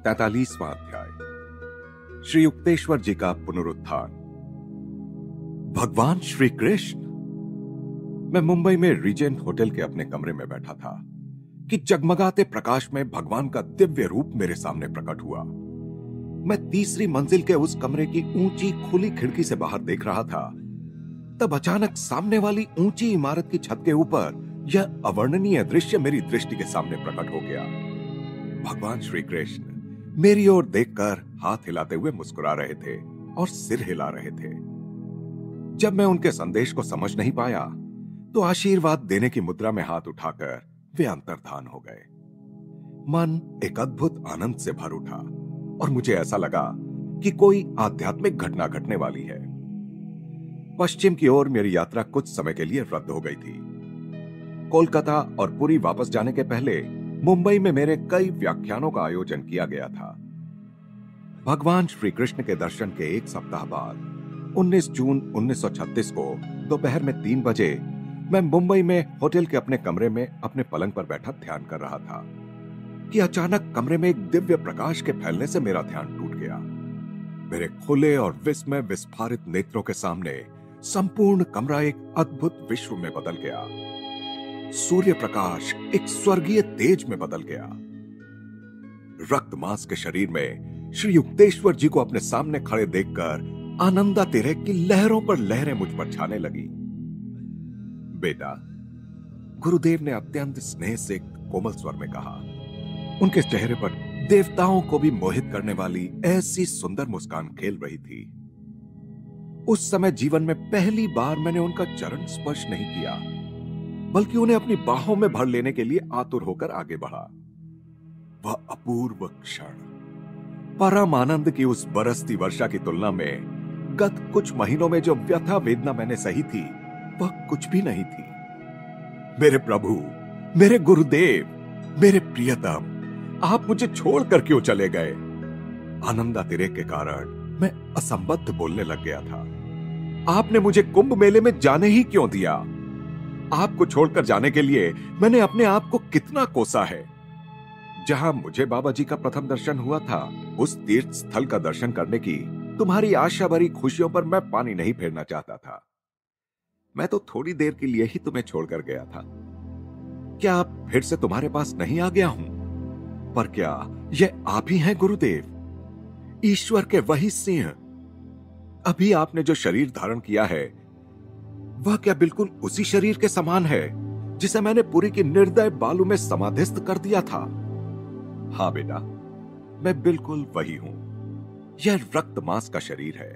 43वां अध्याय। श्री युक्तेश्वर जी का पुनरुत्थान। भगवान श्री कृष्ण। मैं मुंबई में रीजेंट होटल के अपने कमरे में बैठा था कि जगमगाते प्रकाश में भगवान का दिव्य रूप मेरे सामने प्रकट हुआ। मैं तीसरी मंजिल के उस कमरे की ऊंची खुली खिड़की से बाहर देख रहा था, तब अचानक सामने वाली ऊंची इमारत की छत के ऊपर यह अवर्णनीय दृश्य मेरी दृष्टि के सामने प्रकट हो गया। भगवान श्री कृष्ण मेरी ओर देखकर हाथ हिलाते हुए मुस्कुरा रहे थे और सिर हिला रहे थे। जब मैं उनके संदेश को समझ नहीं पाया तो आशीर्वाद देने की मुद्रा में हाथ उठाकर वे अंतर्धान हो गए। मन एक अद्भुत आनंद से भर उठा और मुझे ऐसा लगा कि कोई आध्यात्मिक घटना घटने वाली है। पश्चिम की ओर मेरी यात्रा कुछ समय के लिए रद्द हो गई थी। कोलकाता और पुरी वापस जाने के पहले मुंबई में मेरे कई व्याख्यानों का आयोजन किया गया था। भगवान श्री कृष्ण के दर्शन के एक सप्ताह बाद 19 जून 1936 को दोपहर में 3 बजे मैं मुंबई में होटल के अपने कमरे में अपने पलंग पर बैठा ध्यान कर रहा था कि अचानक कमरे में एक दिव्य प्रकाश के फैलने से मेरा ध्यान टूट गया। मेरे खुले और विस्मय विस्फारित नेत्रों के सामने संपूर्ण कमरा एक अद्भुत विश्व में बदल गया। सूर्य प्रकाश एक स्वर्गीय तेज में बदल गया। रक्त मांस के शरीर में श्री युक्तेश्वर जी को अपने सामने खड़े देखकर आनंदातिरेक की लहरों पर लहरें मुझ पर छाने लगी। बेटा, गुरुदेव ने अत्यंत स्नेह से कोमल स्वर में कहा। उनके चेहरे पर देवताओं को भी मोहित करने वाली ऐसी सुंदर मुस्कान खेल रही थी। उस समय जीवन में पहली बार मैंने उनका चरण स्पर्श नहीं किया, बल्कि उन्हें अपनी बाहों में भर लेने के लिए आतुर होकर आगे बढ़ा। वह अपूर्व क्षण, परम आनंद की उस बरसती वर्षा की तुलना में गत कुछ महीनों में जो व्यथा वेदना मैंने सही थी, वह कुछ भी नहीं थी। मेरे प्रभु, मेरे गुरुदेव, मेरे प्रियतम, आप मुझे छोड़कर क्यों चले गए? आनंदातिरेक के कारण मैं असंबद्ध बोलने लग गया था। आपने मुझे कुंभ मेले में जाने ही क्यों दिया? आपको छोड़कर जाने के लिए मैंने अपने आप को कितना कोसा है। जहां मुझे बाबा जी का प्रथम दर्शन हुआ था, उस तीर्थ स्थल का दर्शन करने की तुम्हारी आशा भरी खुशियों पर मैं पानी नहीं फेरना चाहता था। मैं तो थोड़ी देर के लिए ही तुम्हें छोड़कर गया था। क्या अब फिर से तुम्हारे पास नहीं आ गया हूं? पर क्या यह आप ही हैं गुरुदेव, ईश्वर के वही सिंह? अभी आपने जो शरीर धारण किया है, वह क्या बिल्कुल उसी शरीर के समान है जिसे मैंने पुरी की निर्दय बालू में समाधिस्थ कर दिया था? हाँ बेटा, मैं बिल्कुल वही हूं। यह रक्त मांस का शरीर है।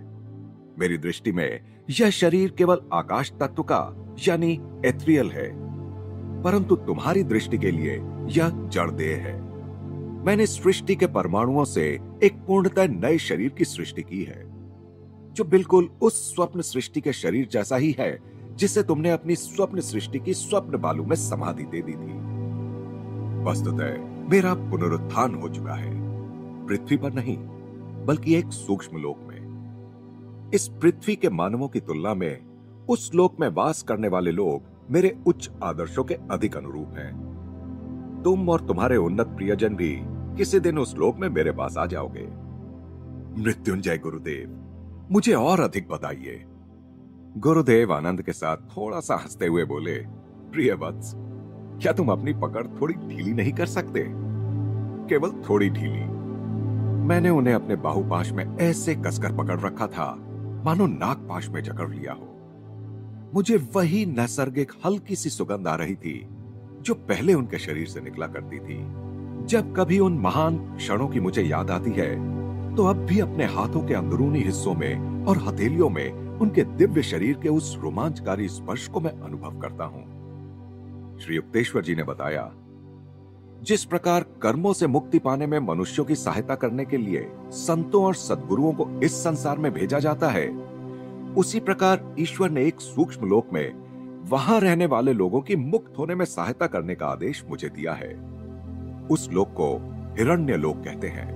मेरी दृष्टि में यह शरीर केवल आकाश तत्व का यानी एथरियल है, परंतु तुम्हारी दृष्टि के लिए यह जड़ देह है। मैंने सृष्टि के परमाणुओं से एक पूर्णतः नए शरीर की सृष्टि की है, जो बिल्कुल उस स्वप्न सृष्टि के शरीर जैसा ही है जिसे तुमने अपनी स्वप्न सृष्टि की स्वप्न बालू में समाधि दे दी थी। वस्तुतः मेरा पुनरुत्थान हो चुका है, पृथ्वी पर नहीं बल्कि एक सूक्ष्म लोक में। इस पृथ्वी के मानवों की तुलना में उस लोक में वास करने वाले लोग मेरे उच्च आदर्शों के अधिक अनुरूप हैं। तुम और तुम्हारे उन्नत प्रियजन भी किसी दिन उस लोक में मेरे पास आ जाओगे। मृत्युंजय गुरुदेव, मुझे और अधिक बताइए। गुरुदेव आनंद के साथ थोड़ा सा हंसते हुए बोले, प्रिय वत्स, क्या तुम अपनी पकड़ थोड़ी ढीली नहीं कर सकते? केवल थोड़ी ढीली। मैंने उन्हें अपने बाहुपाश में ऐसे कसकर पकड़ रखा था मानो नागपाश में जकड़ लिया हो। मुझे वही नैसर्गिक हल्की सी सुगंध आ रही थी जो पहले उनके शरीर से निकला करती थी। जब कभी उन महान क्षणों की मुझे याद आती है तो अब भी अपने हाथों के अंदरूनी हिस्सों में और हथेलियों में उनके दिव्य शरीर के उस रोमांचकारी स्पर्श को मैं अनुभव करता हूं। श्री युक्तेश्वर जी ने बताया, जिस प्रकार कर्मों से मुक्ति पाने में मनुष्यों की सहायता करने के लिए संतों और सद्गुरुओं को इस संसार में भेजा जाता है, उसी प्रकार ईश्वर ने एक सूक्ष्म लोक में वहां रहने वाले लोगों की मुक्त होने में सहायता करने का आदेश मुझे दिया है। उस लोक को हिरण्य लोक कहते हैं।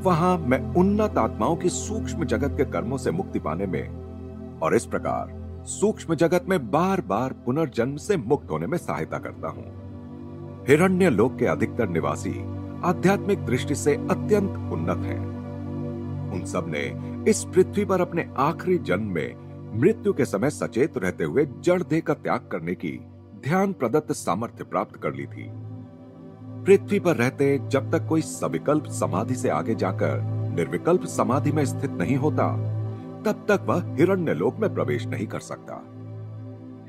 वहां मैं उन्नत आत्माओं की सूक्ष्म जगत के कर्मों से मुक्ति पाने में और इस प्रकार सूक्ष्म जगत में बार बार पुनर्जन्म से मुक्त होने में सहायता करता हूं। हिरण्य लोक के अधिकतर निवासी आध्यात्मिक दृष्टि से अत्यंत उन्नत हैं। उन सब ने इस पृथ्वी पर अपने आखिरी जन्म में मृत्यु के समय सचेत रहते हुए जड़ देह का त्याग करने की ध्यान प्रदत्त सामर्थ्य प्राप्त कर ली थी। पृथ्वी पर रहते जब तक कोई सविकल्प समाधि से आगे जाकर निर्विकल्प समाधि में स्थित नहीं होता, तब तक वह हिरण्यलोक में प्रवेश नहीं कर सकता।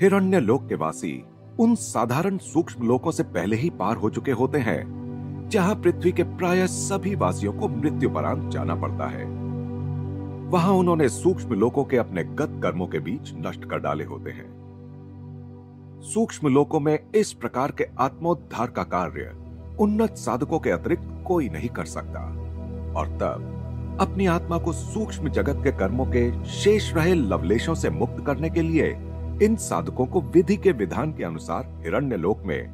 हिरण्यलोक के वासी उन साधारण सूक्ष्म लोकों से पहले ही पार हो चुके होते हैं, जहां पृथ्वी के प्राय सभी वासियों को मृत्युपरांत जाना पड़ता है। वहां उन्होंने सूक्ष्म लोकों के अपने गत कर्मों के बीच नष्ट कर डाले होते हैं। सूक्ष्म लोकों में इस प्रकार के आत्मोद्धार का कार्य उन्नत साधकों के अतिरिक्त कोई नहीं कर सकता, और तब अपनी आत्मा को सूक्ष्म जगत के कर्मों के शेष रहे लवलेशों से मुक्त करने के लिए इन साधकों को विधि के विधान के अनुसार हिरण्यलोक में,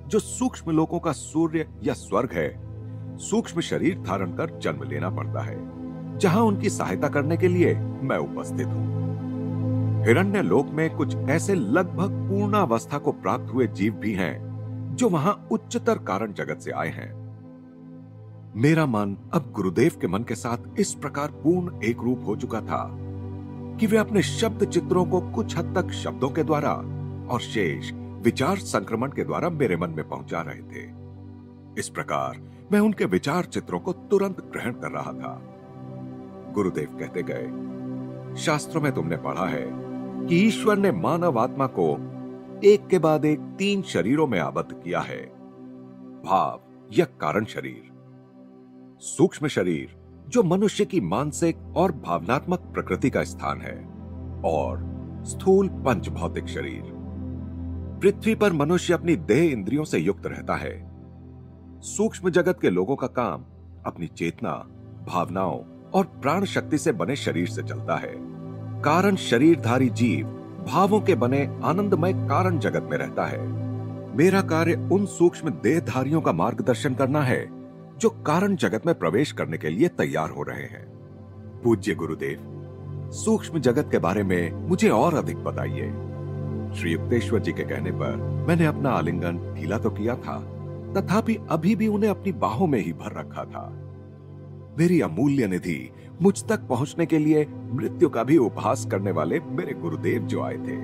जो सूक्ष्म लोकों का सूर्य या स्वर्ग है, सूक्ष्म शरीर धारण कर जन्म लेना पड़ता है, जहां उनकी सहायता करने के लिए मैं उपस्थित हूं। हिरण्यलोक में कुछ ऐसे लगभग पूर्णावस्था को प्राप्त हुए जीव भी हैं, जो वहां उच्चतर कारण जगत से आए हैं। मेरा मन अब गुरुदेव के मन के साथ इस प्रकार पूर्ण एक रूप हो चुका था कि वे अपने शब्द चित्रों को कुछ हद तक शब्दों के द्वारा और शेष विचार संक्रमण के द्वारा मेरे मन में पहुंचा रहे थे। इस प्रकार मैं उनके विचार चित्रों को तुरंत ग्रहण कर रहा था। गुरुदेव कहते गए, शास्त्रों में तुमने पढ़ा है कि ईश्वर ने मानव आत्मा को एक के बाद एक 3 शरीरों में आबद्ध किया है। भाव या कारण शरीर, सूक्ष्म शरीर जो मनुष्य की मानसिक और भावनात्मक प्रकृति का स्थान है, और स्थूल पंच भौतिक शरीर। पृथ्वी पर मनुष्य अपनी देह इंद्रियों से युक्त रहता है। सूक्ष्म जगत के लोगों का काम अपनी चेतना, भावनाओं और प्राण शक्ति से बने शरीर से चलता है। कारण शरीरधारी जीव भावों के बने आनंदमय कारण जगत में रहता है। मेरा कार्य उन सूक्ष्म देहधारियों का मार्गदर्शन करना है जो कारण जगत में प्रवेश करने के लिए तैयार हो रहे हैं। पूज्य गुरुदेव, सूक्ष्म जगत के बारे में मुझे और अधिक बताइए। श्री युक्तेश्वर जी के कहने पर मैंने अपना आलिंगन ढीला तो किया था, तथापि अभी भी उन्हें अपनी बाहों में ही भर रखा था। मेरी अमूल्य निधि मुझ तक पहुंचने के लिए मृत्यु का भी उपहास करने वाले मेरे गुरुदेव जो आए थे।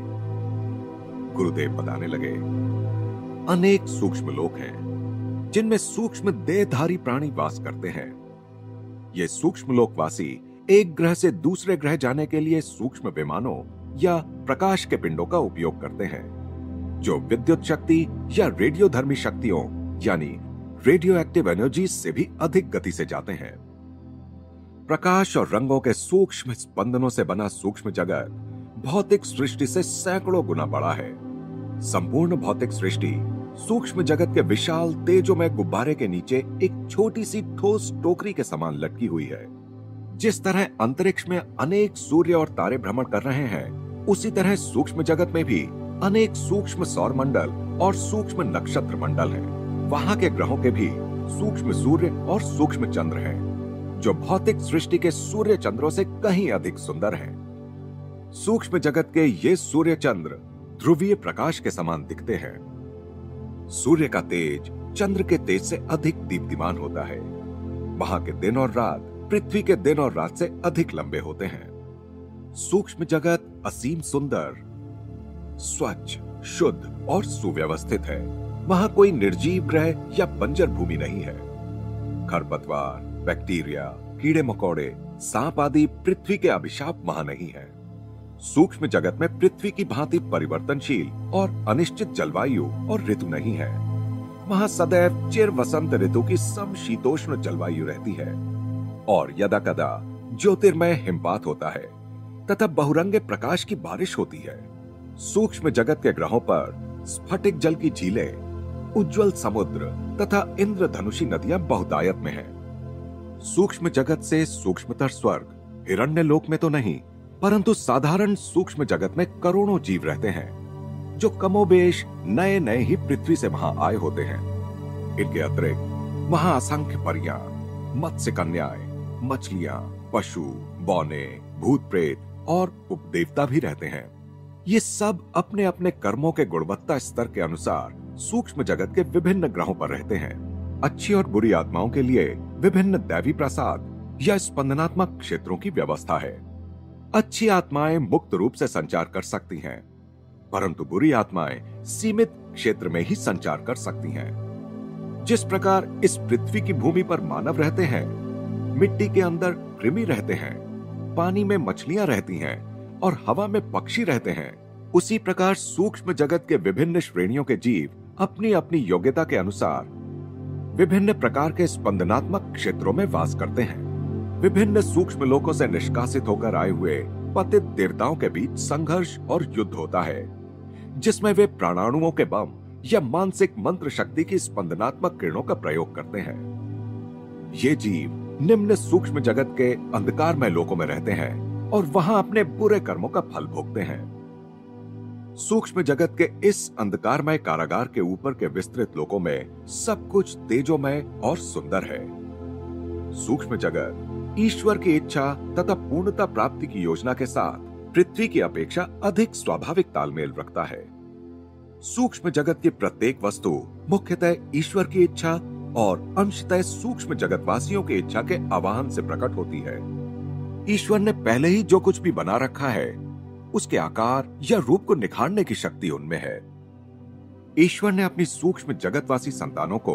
गुरुदेव बताने लगे, अनेक सूक्ष्म लोक हैं जिनमें सूक्ष्म देहधारी प्राणी वास करते हैं। ये सूक्ष्म लोकवासी एक ग्रह से दूसरे ग्रह जाने के लिए सूक्ष्म विमानों या प्रकाश के पिंडों का उपयोग करते हैं, जो विद्युत शक्ति या रेडियोधर्मी शक्तियों यानी रेडियो एक्टिव एनर्जी से भी अधिक गति से जाते हैं। प्रकाश और रंगों के सूक्ष्म स्पंदनों से बना सूक्ष्म जगत भौतिक सृष्टि से सैकड़ों गुना बड़ा है। संपूर्ण भौतिक सृष्टि सूक्ष्म जगत के विशाल तेजोमय गुब्बारे के नीचे एक छोटी सी ठोस टोकरी के समान लटकी हुई है। जिस तरह अंतरिक्ष में अनेक सूर्य और तारे भ्रमण कर रहे हैं, उसी तरह सूक्ष्म जगत में भी अनेक सूक्ष्म सौर मंडल और सूक्ष्म नक्षत्र मंडल हैं। वहां के ग्रहों के भी सूक्ष्म सूर्य और सूक्ष्म चंद्र हैं, जो भौतिक सृष्टि के सूर्य चंद्रों से कहीं अधिक सुंदर हैं। सूक्ष्म जगत के ये सूर्य चंद्र ध्रुवीय प्रकाश के समान दिखते हैं। सूर्य का तेज चंद्र के तेज से अधिक दीप्तिमान होता है। वहां के दिन और रात पृथ्वी के दिन और रात से अधिक लंबे होते हैं। सूक्ष्म जगत असीम सुंदर, स्वच्छ, शुद्ध और सुव्यवस्थित है। वहां कोई निर्जीव ग्रह या बंजर भूमि नहीं है। खरपतवार, बैक्टीरिया, कीड़े मकोड़े, सांप आदि पृथ्वी के अभिशाप वहां नहीं है। सूक्ष्म जगत में पृथ्वी की भांति परिवर्तनशील और अनिश्चित जलवायु और ऋतु नहीं है। वहां सदैव चिर वसंत ऋतु की समशीतोष्ण जलवायु रहती है और यदा कदा ज्योतिर्मय हिमपात होता है तथा बहुरंगे प्रकाश की बारिश होती है। सूक्ष्म जगत के ग्रहों पर स्फटिक जल की झीलें, उज्जवल समुद्र तथा इंद्रधनुषी नदियां बहुतायत में हैं। सूक्ष्म जगत से सूक्ष्मतर स्वर्ग हिरण्यलोक में तो नहीं, परंतु साधारण सूक्ष्म जगत में करोड़ों जीव रहते हैं, जो कमोबेश नए नए ही पृथ्वी से वहां आए होते हैं। इनके अतिरिक्त वहां असंख्य परियां, मत्स्य कन्याएं, मछलियां, पशु, बौने, भूत प्रेत और उपदेवता भी रहते हैं। ये सब अपने अपने कर्मों के गुणवत्ता स्तर के अनुसार सूक्ष्म जगत के विभिन्न ग्रहों पर रहते हैं। अच्छी और बुरी आत्माओं के लिए विभिन्न दैवी प्रसाद या स्पंदनात्मक क्षेत्रों की व्यवस्था है। अच्छी आत्माएं मुक्त रूप से संचार कर सकती हैं, परंतु बुरी आत्माएं सीमित क्षेत्र में ही संचार कर सकती हैं। जिस प्रकार इस पृथ्वी की भूमि पर मानव रहते हैं, मिट्टी के अंदर कृमि रहते हैं, पानी में मछलियां रहती हैं और हवा में पक्षी रहते हैं, उसी प्रकार सूक्ष्म जगत के विभिन्न श्रेणियों के जीव अपनी अपनी योग्यता के अनुसार विभिन्न प्रकार के स्पंदनात्मक क्षेत्रों में वास करते हैं। विभिन्न सूक्ष्म लोकों से निष्कासित होकर आए हुए पतित देवताओं के बीच संघर्ष और युद्ध होता है, जिसमें वे प्राणाणुओं के बम या मानसिक मंत्र शक्ति की स्पंदनात्मक किरणों का प्रयोग करते हैं। ये जीव निम्न सूक्ष्म जगत के अंधकारमय लोकों में रहते हैं और वहां अपने बुरे कर्मों का फल भोगते हैं। सूक्ष्म जगत के इस अंधकारमय कारागार के ऊपर के विस्तृत लोकों में सब कुछ तेजोमय और सुंदर है। सूक्ष्म जगत ईश्वर की इच्छा तथा पूर्णता प्राप्ति की योजना के साथ पृथ्वी की अपेक्षा अधिक स्वाभाविक तालमेल रखता है। सूक्ष्म जगत की प्रत्येक वस्तु मुख्यतः ईश्वर की इच्छा और अंशतः सूक्ष्म जगतवासियों की इच्छा के आवाहन से प्रकट होती है। ईश्वर ने पहले ही जो कुछ भी बना रखा है, उसके आकार या रूप को निखारने की शक्ति उनमें है। ईश्वर ने अपनी सूक्ष्म जगतवासी संतानों को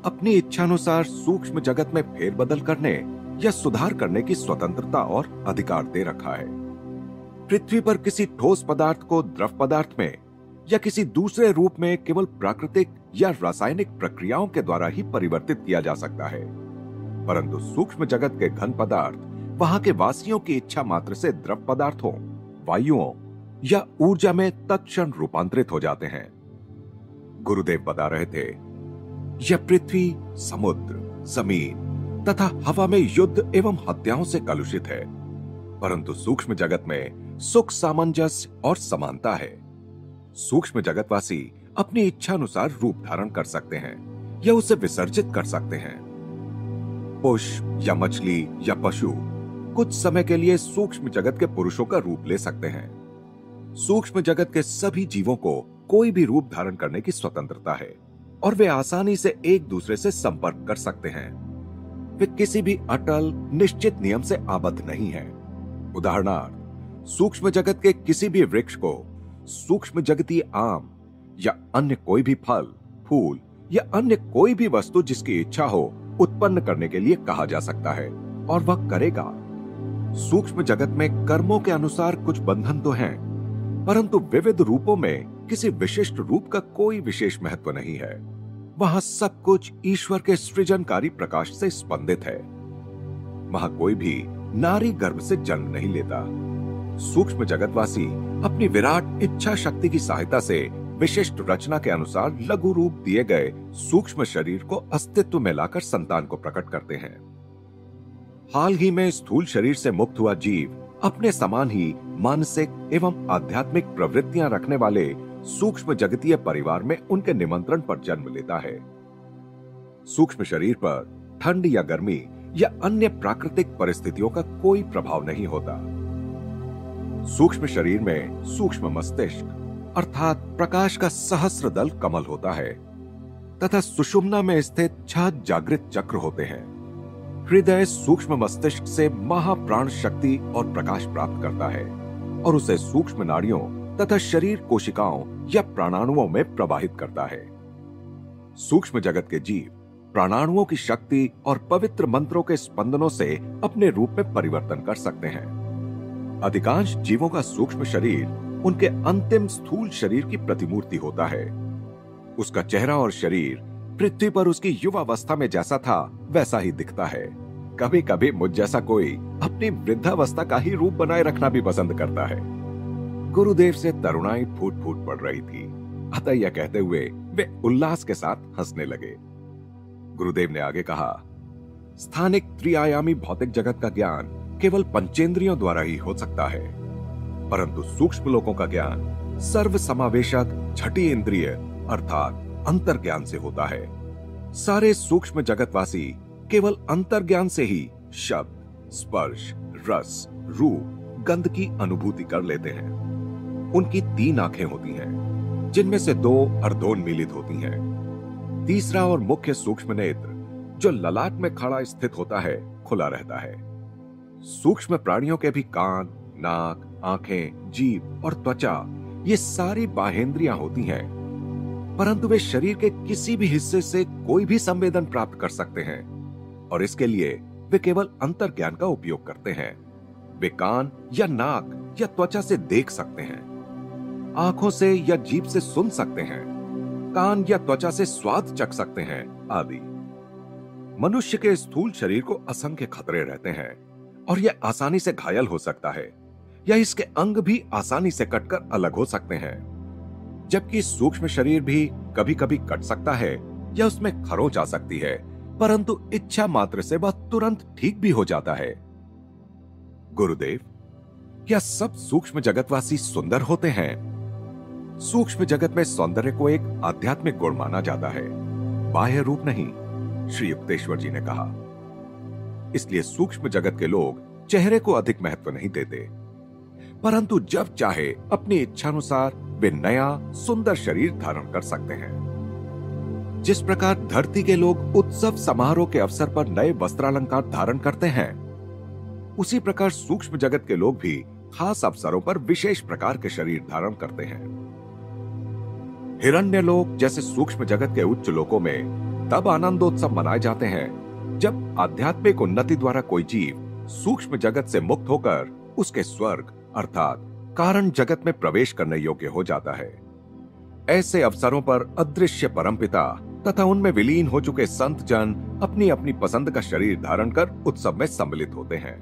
अपनी इच्छानुसार सूक्ष्म जगत में फेरबदल करने या सुधार करने की स्वतंत्रता और अधिकार दे रखा है। पृथ्वी पर किसी ठोस पदार्थ को द्रव पदार्थ में या किसी दूसरे रूप में केवल प्राकृतिक या रासायनिक प्रक्रियाओं के द्वारा ही परिवर्तित किया जा सकता है, परंतु सूक्ष्म जगत के घन पदार्थ वहां के वासियों की इच्छा मात्र से द्रव पदार्थों, वायुओं या ऊर्जा में तत्क्षण रूपांतरित हो जाते हैं। गुरुदेव बता रहे थे, यह पृथ्वी, समुद्र, जमीन तथा हवा में युद्ध एवं हत्याओं से कलुषित है, परंतु सूक्ष्म जगत में सुख, सामंजस्य और समानता है। सूक्ष्म जगतवासी अपनी इच्छा अनुसार रूप धारण कर सकते हैं या उसे विसर्जित कर सकते हैं। पुष्प या मछली या पशु कुछ समय के लिए सूक्ष्म जगत के पुरुषों का रूप ले सकते हैं। सूक्ष्म जगत के सभी जीवों को कोई भी रूप धारण करने की स्वतंत्रता है और वे आसानी से एक दूसरे से संपर्क कर सकते हैं। वे किसी भी अटल निश्चित नियम से आबद्ध नहीं हैं। उदाहरणार्थ, सूक्ष्म जगत के किसी भी वृक्ष को सूक्ष्म जगतीय आम या अन्य कोई भी फल, फूल या अन्य कोई भी वस्तु जिसकी इच्छा हो उत्पन्न करने के लिए कहा जा सकता है और वह करेगा। सूक्ष्म जगत में कर्मों के अनुसार कुछ बंधन तो हैं, परंतु विविध रूपों में किसी विशिष्ट रूप का कोई विशेष महत्व नहीं है। वहां सब कुछ ईश्वर के सृजनकारी प्रकाश से स्पंदित है। वहां कोई भी नारी गर्भ से जन्म नहीं लेता। सूक्ष्म जगतवासी अपनी विराट इच्छा शक्ति की सहायता से विशिष्ट रचना के अनुसार लघु रूप दिए गए सूक्ष्म शरीर को अस्तित्व में लाकर संतान को प्रकट करते हैं। हाल ही में स्थूल शरीर से मुक्त हुआ जीव अपने समान ही मानसिक एवं आध्यात्मिक प्रवृत्तियां रखने वाले सूक्ष्म जगतीय परिवार में उनके निमंत्रण पर जन्म लेता है। सूक्ष्म शरीर पर ठंड या गर्मी या अन्य प्राकृतिक परिस्थितियों का कोई प्रभाव नहीं होता। सूक्ष्म शरीर में सूक्ष्म मस्तिष्क अर्थात प्रकाश का सहस्र दल कमल होता है तथा सुषुम्ना में स्थित 6 जागृत चक्र होते हैं। हृदय सूक्ष्म मस्तिष्क से महाप्राण शक्ति और प्रकाश प्राप्त करता है और उसे सूक्ष्म नाड़ियों तथा शरीर कोशिकाओं या प्राणाणुओं में प्रवाहित करता है। सूक्ष्म जगत के जीव प्राणाणुओं की शक्ति और पवित्र मंत्रों के स्पंदनों से अपने रूप में परिवर्तन कर सकते हैं। अधिकांश जीवों का सूक्ष्म शरीर उनके अंतिम स्थूल शरीर की प्रतिमूर्ति होता है। उसका चेहरा और शरीर पृथ्वी पर उसकी युवावस्था में जैसा था वैसा ही दिखता है। कभी कभी मुझ जैसा कोई अपनी वृद्धावस्था का ही रूप बनाए रखना भी पसंद करता है। गुरुदेव से तरुणाई फूट फूट पड़ रही थी, अतः यह कहते हुए वे उल्लास के साथ हंसने लगे। गुरुदेव ने आगे कहा, स्थानिक त्रिआयामी भौतिक जगत का ज्ञान केवल पंचेंद्रियों द्वारा ही हो सकता है, परंतु सूक्ष्म लोकों का ज्ञान सर्व समावेशक छठी इंद्रिय अर्थात अंतर्ज्ञान से होता है। सारे सूक्ष्म जगतवासी केवल अंतर्ज्ञान से ही शब्द, स्पर्श, रस, रूप, गंध की अनुभूति कर लेते हैं। उनकी 3 आंखें होती हैं, जिनमें से 2 अर्धोन्मीलित होती हैं। तीसरा और मुख्य सूक्ष्म नेत्र, जो ललाट में खड़ा स्थित होता है, खुला रहता है। सूक्ष्म प्राणियों के भी कान, नाक, आंखें, जीभ और त्वचा, ये सारी बाहेंद्रियां होती हैं, परंतु वे शरीर के किसी भी हिस्से से कोई भी संवेदन प्राप्त कर सकते हैं, और इसके लिए वे केवल अंतर्ज्ञान का उपयोग करते हैं। वे कान या नाक या त्वचा से देख सकते हैं, आंखों से या जीभ से सुन सकते हैं, कान या त्वचा से स्वाद चख सकते हैं आदि। मनुष्य के स्थूल शरीर को असंख्य खतरे रहते हैं और यह आसानी से घायल हो सकता है, या इसके अंग भी आसानी से कटकर अलग हो सकते हैं, जबकि सूक्ष्म शरीर भी कभी कभी कट सकता है या उसमें खरोंच आ सकती है, परंतु इच्छा मात्र से वह तुरंत ठीक भी हो जाता है। गुरुदेव, क्या सब सूक्ष्म जगतवासी सुंदर होते हैं? सूक्ष्म जगत में सौंदर्य को एक आध्यात्मिक गुण माना जाता है, बाह्य रूप नहीं, श्री युक्तेश्वर जी ने कहा। इसलिए सूक्ष्म जगत के लोग चेहरे को अधिक महत्व नहीं देते, परंतु जब चाहे अपनी इच्छानुसार वे नया सुंदर शरीर धारण कर सकते हैं। जिस प्रकार धरती के लोग उत्सव समारोह के अवसर पर नए वस्त्रालंकार धारण करते हैं, उसी प्रकार सूक्ष्म जगत के लोग भी खास अवसरों पर विशेष प्रकार के शरीर धारण करते हैं। हिरण्यलोक जैसे सूक्ष्म जगत के उच्च लोकों में तब आनंदोत्सव मनाए जाते हैं जब आध्यात्मिक उन्नति द्वारा कोई जीव सूक्ष्म जगत से मुक्त होकर उसके स्वर्ग अर्थात कारण जगत में प्रवेश करने योग्य हो जाता है। ऐसे अवसरों पर अदृश्य परमपिता तथा उनमें विलीन हो चुके संत जन अपनी अपनी पसंद का शरीर धारण कर उत्सव में सम्मिलित होते हैं।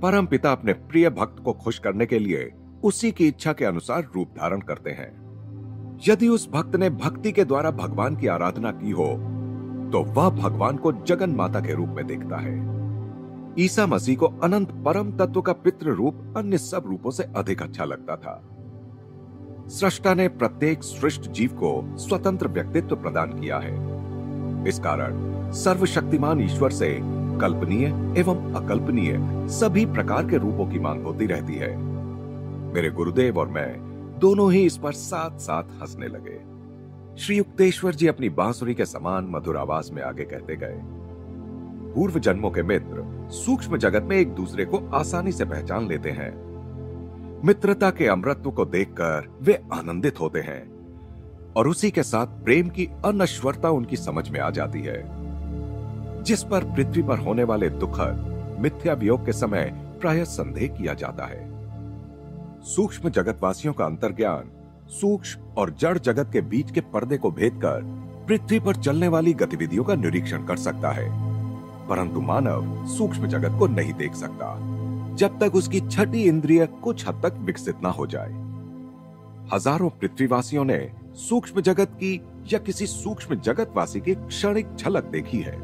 परमपिता अपने प्रिय भक्त को खुश करने के लिए उसी की इच्छा के अनुसार रूप धारण करते हैं। यदि उस भक्त ने भक्ति के द्वारा भगवान की आराधना की हो तो वह भगवान को जगन माता के रूप में देखता है। ईसा मसीह को अनंत परम तत्व का पितृ रूप अन्य सब रूपों से अधिक अच्छा लगता था। सृष्टा ने प्रत्येक सृष्ट जीव को स्वतंत्र व्यक्तित्व प्रदान किया है। इस कारण सर्वशक्तिमान ईश्वर से कल्पनीय एवं अकल्पनीय सभी प्रकार के रूपों की मांग होती रहती है। मेरे गुरुदेव और मैं दोनों ही इस पर साथ साथ हंसने लगे। श्री युक्तेश्वर जी अपनी बांसुरी के समान मधुर आवाज में आगे कहते गए, पूर्व जन्मों के मित्र सूक्ष्म जगत में एक दूसरे को आसानी से पहचान लेते हैं। मित्रता के अमरत्व को देखकर वे आनंदित होते हैं और उसी के साथ प्रेम की अनश्वरता उनकी समझ में आ जाती है, जिस पर पृथ्वी पर होने वाले दुखद मिथ्या वियोग के समय प्रायः संदेह किया जाता है। सूक्ष्म जगतवासियों का अंतर्ज्ञान सूक्ष्म और जड़ जगत के बीच के पर्दे को भेदकर पृथ्वी पर चलने वाली गतिविधियों का निरीक्षण कर सकता है, परंतु मानव सूक्ष्म जगत को नहीं देख सकता जब तक उसकी छठी इंद्रिय कुछ हद तक विकसित ना हो जाए। हजारों पृथ्वीवासियों ने सूक्ष्म जगत की या किसी सूक्ष्म जगतवासी की क्षणिक झलक देखी है।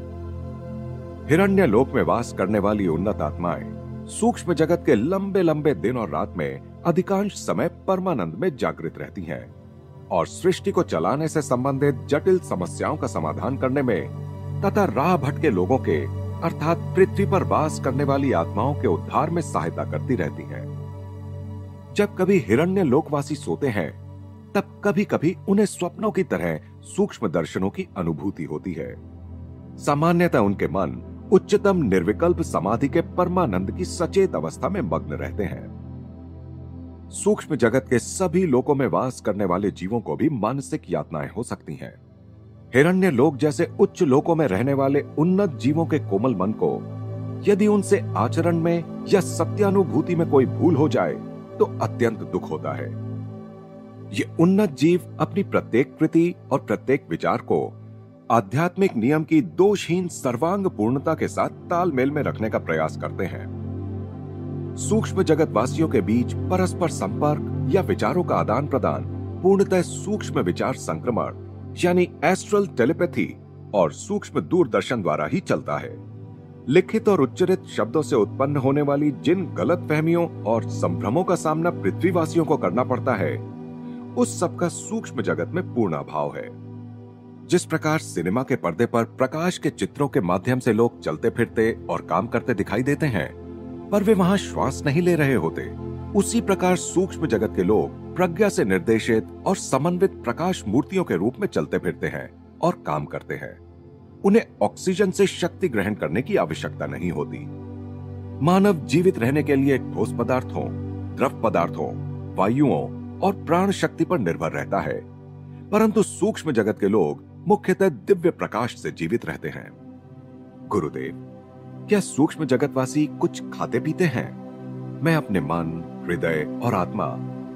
हिरण्य लोक में वास करने वाली उन्नत आत्माएं सूक्ष्म जगत के लंबे लंबे दिन और रात में अधिकांश समय परमानंद में जागृत रहती हैं और सृष्टि को चलाने से संबंधित जटिल समस्याओं का समाधान करने में तथा राह भटके लोगों के अर्थात पृथ्वी पर वास करने वाली आत्माओं के उद्धार में सहायता करती रहती हैं। जब कभी हिरण्य लोकवासी सोते हैं तब कभी कभी उन्हें स्वप्नों की तरह सूक्ष्म दर्शनों की अनुभूति होती है। सामान्यतः उनके मन उच्चतम निर्विकल्प समाधि के परमानंद की सचेत अवस्था में मग्न रहते हैं। सूक्ष्म जगत के सभी लोकों में वास करने वाले जीवों को भी मानसिक यातनाएं हो सकती हैं। हिरण्य लोक जैसे उच्च लोकों में रहने वाले उन्नत जीवों के कोमल मन को यदि उनसे आचरण में या सत्यानुभूति में कोई भूल हो जाए तो अत्यंत दुख होता है। ये उन्नत जीव अपनी प्रत्येक कृति और प्रत्येक विचार को आध्यात्मिक नियम की दोषहीन सर्वांग पूर्णता के साथ तालमेल में रखने का प्रयास करते हैं। सूक्ष्म जगत वासियों के बीच परस्पर संपर्क या विचारों का आदान प्रदान पूर्णतः सूक्ष्म विचार संक्रमण यानी एस्ट्रल टेलीपैथी और सूक्ष्म दूरदर्शन द्वारा ही चलता है। लिखित और उच्चरित शब्दों से उत्पन्न होने वाली जिन गलतफहमियों और संभ्रमों का सामना पृथ्वीवासियों को करना पड़ता है, उस सब का सूक्ष्म जगत में पूर्ण अभाव है। जिस प्रकार सिनेमा के पर्दे पर प्रकाश के चित्रों के माध्यम से लोग चलते फिरते और काम करते दिखाई देते हैं, पर वे वहां श्वास नहीं ले रहे होते, उसी प्रकार सूक्ष्म जगत के लोग प्रज्ञा से निर्देशित और समन्वित प्रकाश मूर्तियों के रूप में चलते फिरते हैं और काम करते हैं। उन्हें ऑक्सीजन से शक्ति ग्रहण करने की आवश्यकता नहीं होती। मानव जीवित रहने के लिए ठोस पदार्थों, द्रव पदार्थों, वायुओं और प्राण शक्ति पर निर्भर रहता है, परंतु सूक्ष्म जगत के लोग मुख्यतः दिव्य प्रकाश से जीवित रहते हैं। गुरुदेव, क्या सूक्ष्म जगतवासी कुछ खाते पीते हैं? मैं अपने मन, हृदय और आत्मा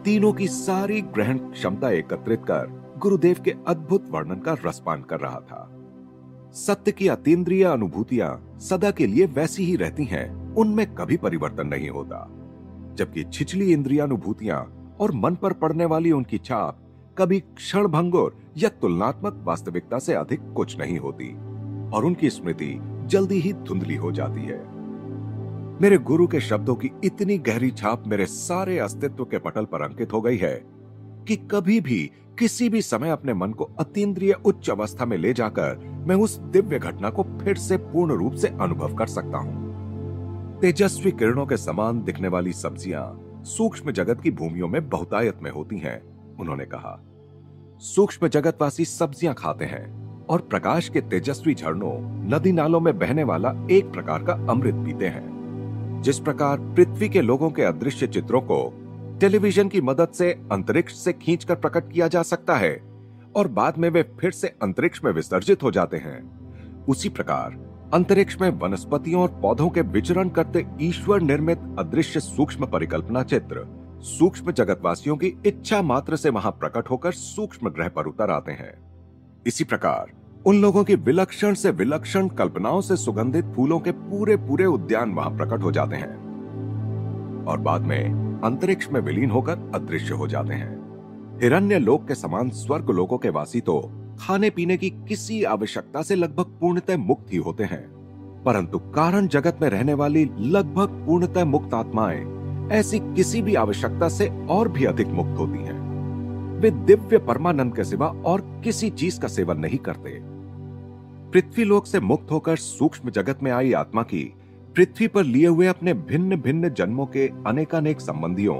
तीनों की सारी ग्रहण क्षमता एकत्रित कर गुरुदेव के अद्भुत वर्णन का रसपान कर रहा था। सत्य की अतीन्द्रिय अनुभूतियां सदा के लिए वैसी ही रहती हैं, उनमें कभी परिवर्तन नहीं होता, जबकि छिछली इंद्रियानुभूतियां और मन पर पड़ने वाली उनकी छाप कभी क्षणभंगुर या तुलनात्मक वास्तविकता से अधिक कुछ नहीं होती और उनकी स्मृति जल्दी ही धुंधली हो जाती है। मेरे गुरु के शब्दों की इतनी गहरी छाप मेरे सारे अस्तित्व के पटल पर अंकित हो गई है कि कभी भी किसी भी समय अपने मन को अतीन्द्रिय उच्च अवस्था में ले जाकर मैं उस दिव्य घटना को फिर से पूर्ण रूप से अनुभव कर सकता हूं। तेजस्वी किरणों के समान दिखने वाली सब्जियां सूक्ष्म जगत की भूमियों में बहुतायत में होती हैं, उन्होंने कहा। सूक्ष्म जगतवासी सब्जियां खाते हैं और प्रकाश के तेजस्वी झरनों, नदी नालों में बहने वाला एक प्रकार का अमृत पीते हैं। जिस प्रकार पृथ्वी के लोगों के अदृश्य चित्रों को टेलीविजन की मदद से अंतरिक्ष से खींचकर प्रकट किया जा सकता है और बाद में वे फिर से अंतरिक्ष में विसर्जित हो जाते हैं, उसी प्रकार अंतरिक्ष में वनस्पतियों और पौधों के विचरण करते ईश्वर निर्मित अदृश्य सूक्ष्म परिकल्पना चित्र सूक्ष्म जगतवासियों की इच्छा मात्र से वहां प्रकट होकर सूक्ष्म ग्रह पर उतर आते हैं। इसी प्रकार उन लोगों की विलक्षण से विलक्षण कल्पनाओं से सुगंधित फूलों के पूरे पूरे उद्यान वहां प्रकट हो जाते हैं और बाद में अंतरिक्ष में विलीन होकर अदृश्य हो जाते हैं। हिरण्य लोक के समान स्वर्ग लोकों के वासी तो खाने पीने की किसी आवश्यकता से लगभग पूर्णतः मुक्त ही होते हैं, परंतु कारण जगत में रहने वाली लगभग पूर्णतः मुक्त आत्माएं ऐसी किसी भी आवश्यकता से और भी अधिक मुक्त होती हैं। वे दिव्य परमानंद के सिवा और किसी चीज का सेवन नहीं करते। पृथ्वी लोक से मुक्त होकर सूक्ष्म जगत में आई आत्मा की पृथ्वी पर लिए हुए अपने भिन्न भिन्न जन्मों के अनेकानेक संबंधियों,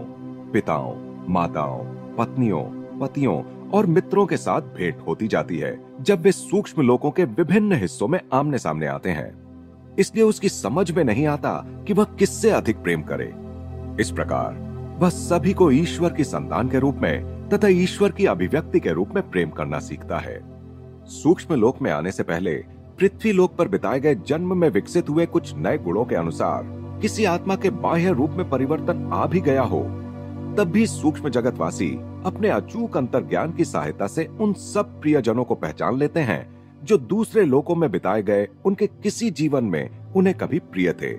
पिताओं, माताओं, पत्नियों, पतियों और मित्रों के साथ भेंट होती जाती है जब वे सूक्ष्म लोकों के विभिन्न हिस्सों में आमने सामने आते हैं। इसलिए उसकी समझ में नहीं आता कि वह किससे अधिक प्रेम करे। इस प्रकार वह सभी को ईश्वर की संतान के रूप में तथा ईश्वर की अभिव्यक्ति के रूप में प्रेम करना सीखता है। सूक्ष्म लोक में आने से पहले पृथ्वी लोक पर बिताए गए जन्म में विकसित हुए कुछ नए गुणों के अनुसार किसी आत्मा के बाह्य रूप में परिवर्तन आ भी गया हो, तब भी सूक्ष्म जगतवासी अपने अचूक अंतर्ज्ञान की सहायता से उन सब प्रियजनों को पहचान लेते हैं जो दूसरे लोकों में बिताए गए उनके किसी जीवन में उन्हें कभी प्रिय थे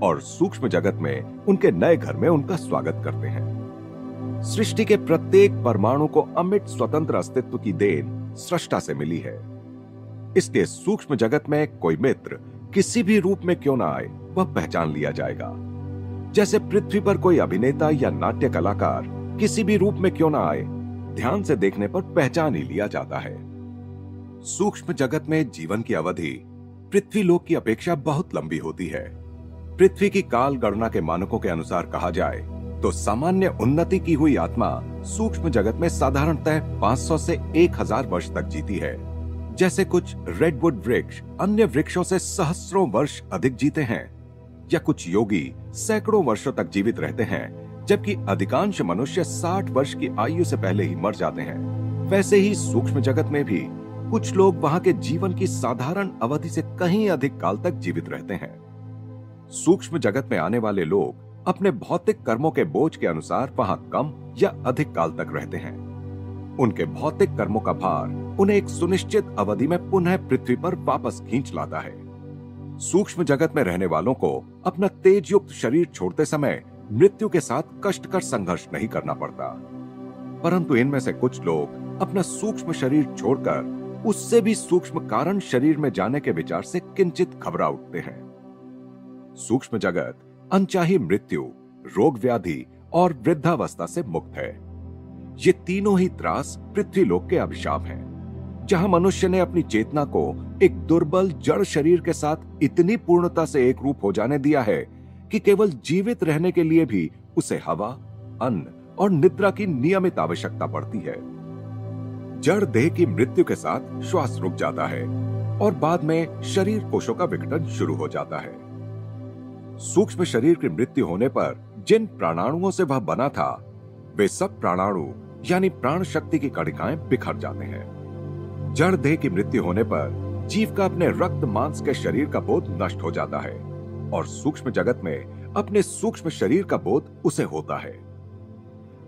और सूक्ष्म जगत में उनके नए घर में उनका स्वागत करते हैं। सृष्टि के प्रत्येक परमाणु को अमिट स्वतंत्र अस्तित्व की देन सृष्टा से मिली है। इसलिए सूक्ष्म जगत में कोई मित्र किसी भी रूप में क्यों ना आए, वह पहचान लिया जाएगा। जैसे पृथ्वी पर कोई अभिनेता या नाट्य कलाकार किसी भी रूप में क्यों ना आए, ध्यान से देखने पर पहचान ही लिया जाता है। सूक्ष्म जगत में जीवन की अवधि पृथ्वी लोक की अपेक्षा बहुत लंबी होती है। पृथ्वी की काल गणना के मानकों के अनुसार कहा जाए तो सामान्य उन्नति की हुई आत्मा सूक्ष्म जगत में साधारणतः 500 से 1000 वर्ष तक जीती है। जैसे कुछ रेडवुड वृक्ष अन्य वृक्षों से सहस्रों वर्ष अधिक जीते हैं, या कुछ योगी सैकड़ों वर्षों तक जीवित रहते हैं, जबकि अधिकांश मनुष्य 60 वर्ष की आयु से पहले ही मर जाते हैं। वैसे ही सूक्ष्म जगत में भी कुछ लोग वहां के जीवन की साधारण अवधि से कहीं अधिक काल तक जीवित रहते हैं। सूक्ष्म जगत में आने वाले लोग अपने भौतिक कर्मों के बोझ के अनुसार वहां कम या अधिक काल तक रहते हैं। उनके भौतिक कर्मों का भार उन्हें एक सुनिश्चित अवधि में पुनः पृथ्वी पर वापस खींच लाता है। सूक्ष्म जगत में रहने वालों को अपना तेज युक्त शरीर छोड़ते समय मृत्यु के साथ कष्टकर संघर्ष नहीं करना पड़ता, परंतु इनमें से कुछ लोग अपना सूक्ष्म शरीर छोड़कर उससे भी सूक्ष्म कारण शरीर में जाने के विचार से किंचित घबरा उठते हैं। सूक्ष्म जगत अनचाही मृत्यु, रोग व्याधि और वृद्धावस्था से मुक्त है। ये तीनों ही त्रास पृथ्वी लोक के अभिशाप हैं, जहां मनुष्य ने अपनी चेतना को एक दुर्बल जड़ शरीर के साथ इतनी पूर्णता से एक रूप हो जाने दिया है कि केवल जीवित रहने के लिए भी उसे हवा, अन्न और निद्रा की नियमित आवश्यकता पड़ती है। जड़ देह की मृत्यु के साथ श्वास रुक जाता है और बाद में शरीर कोशों का विघटन शुरू हो जाता है। सूक्ष्म शरीर की मृत्यु होने पर जिन प्राणाणुओं से वह बना था, वे सब प्राणाणु यानी प्राण शक्ति की कणिकाएं बिखर जाते हैं। जड़ देह की मृत्यु होने पर जीव का अपने रक्त मांस के शरीर का बोध नष्ट हो जाता है और सूक्ष्म जगत में अपने सूक्ष्म शरीर का बोध उसे होता है।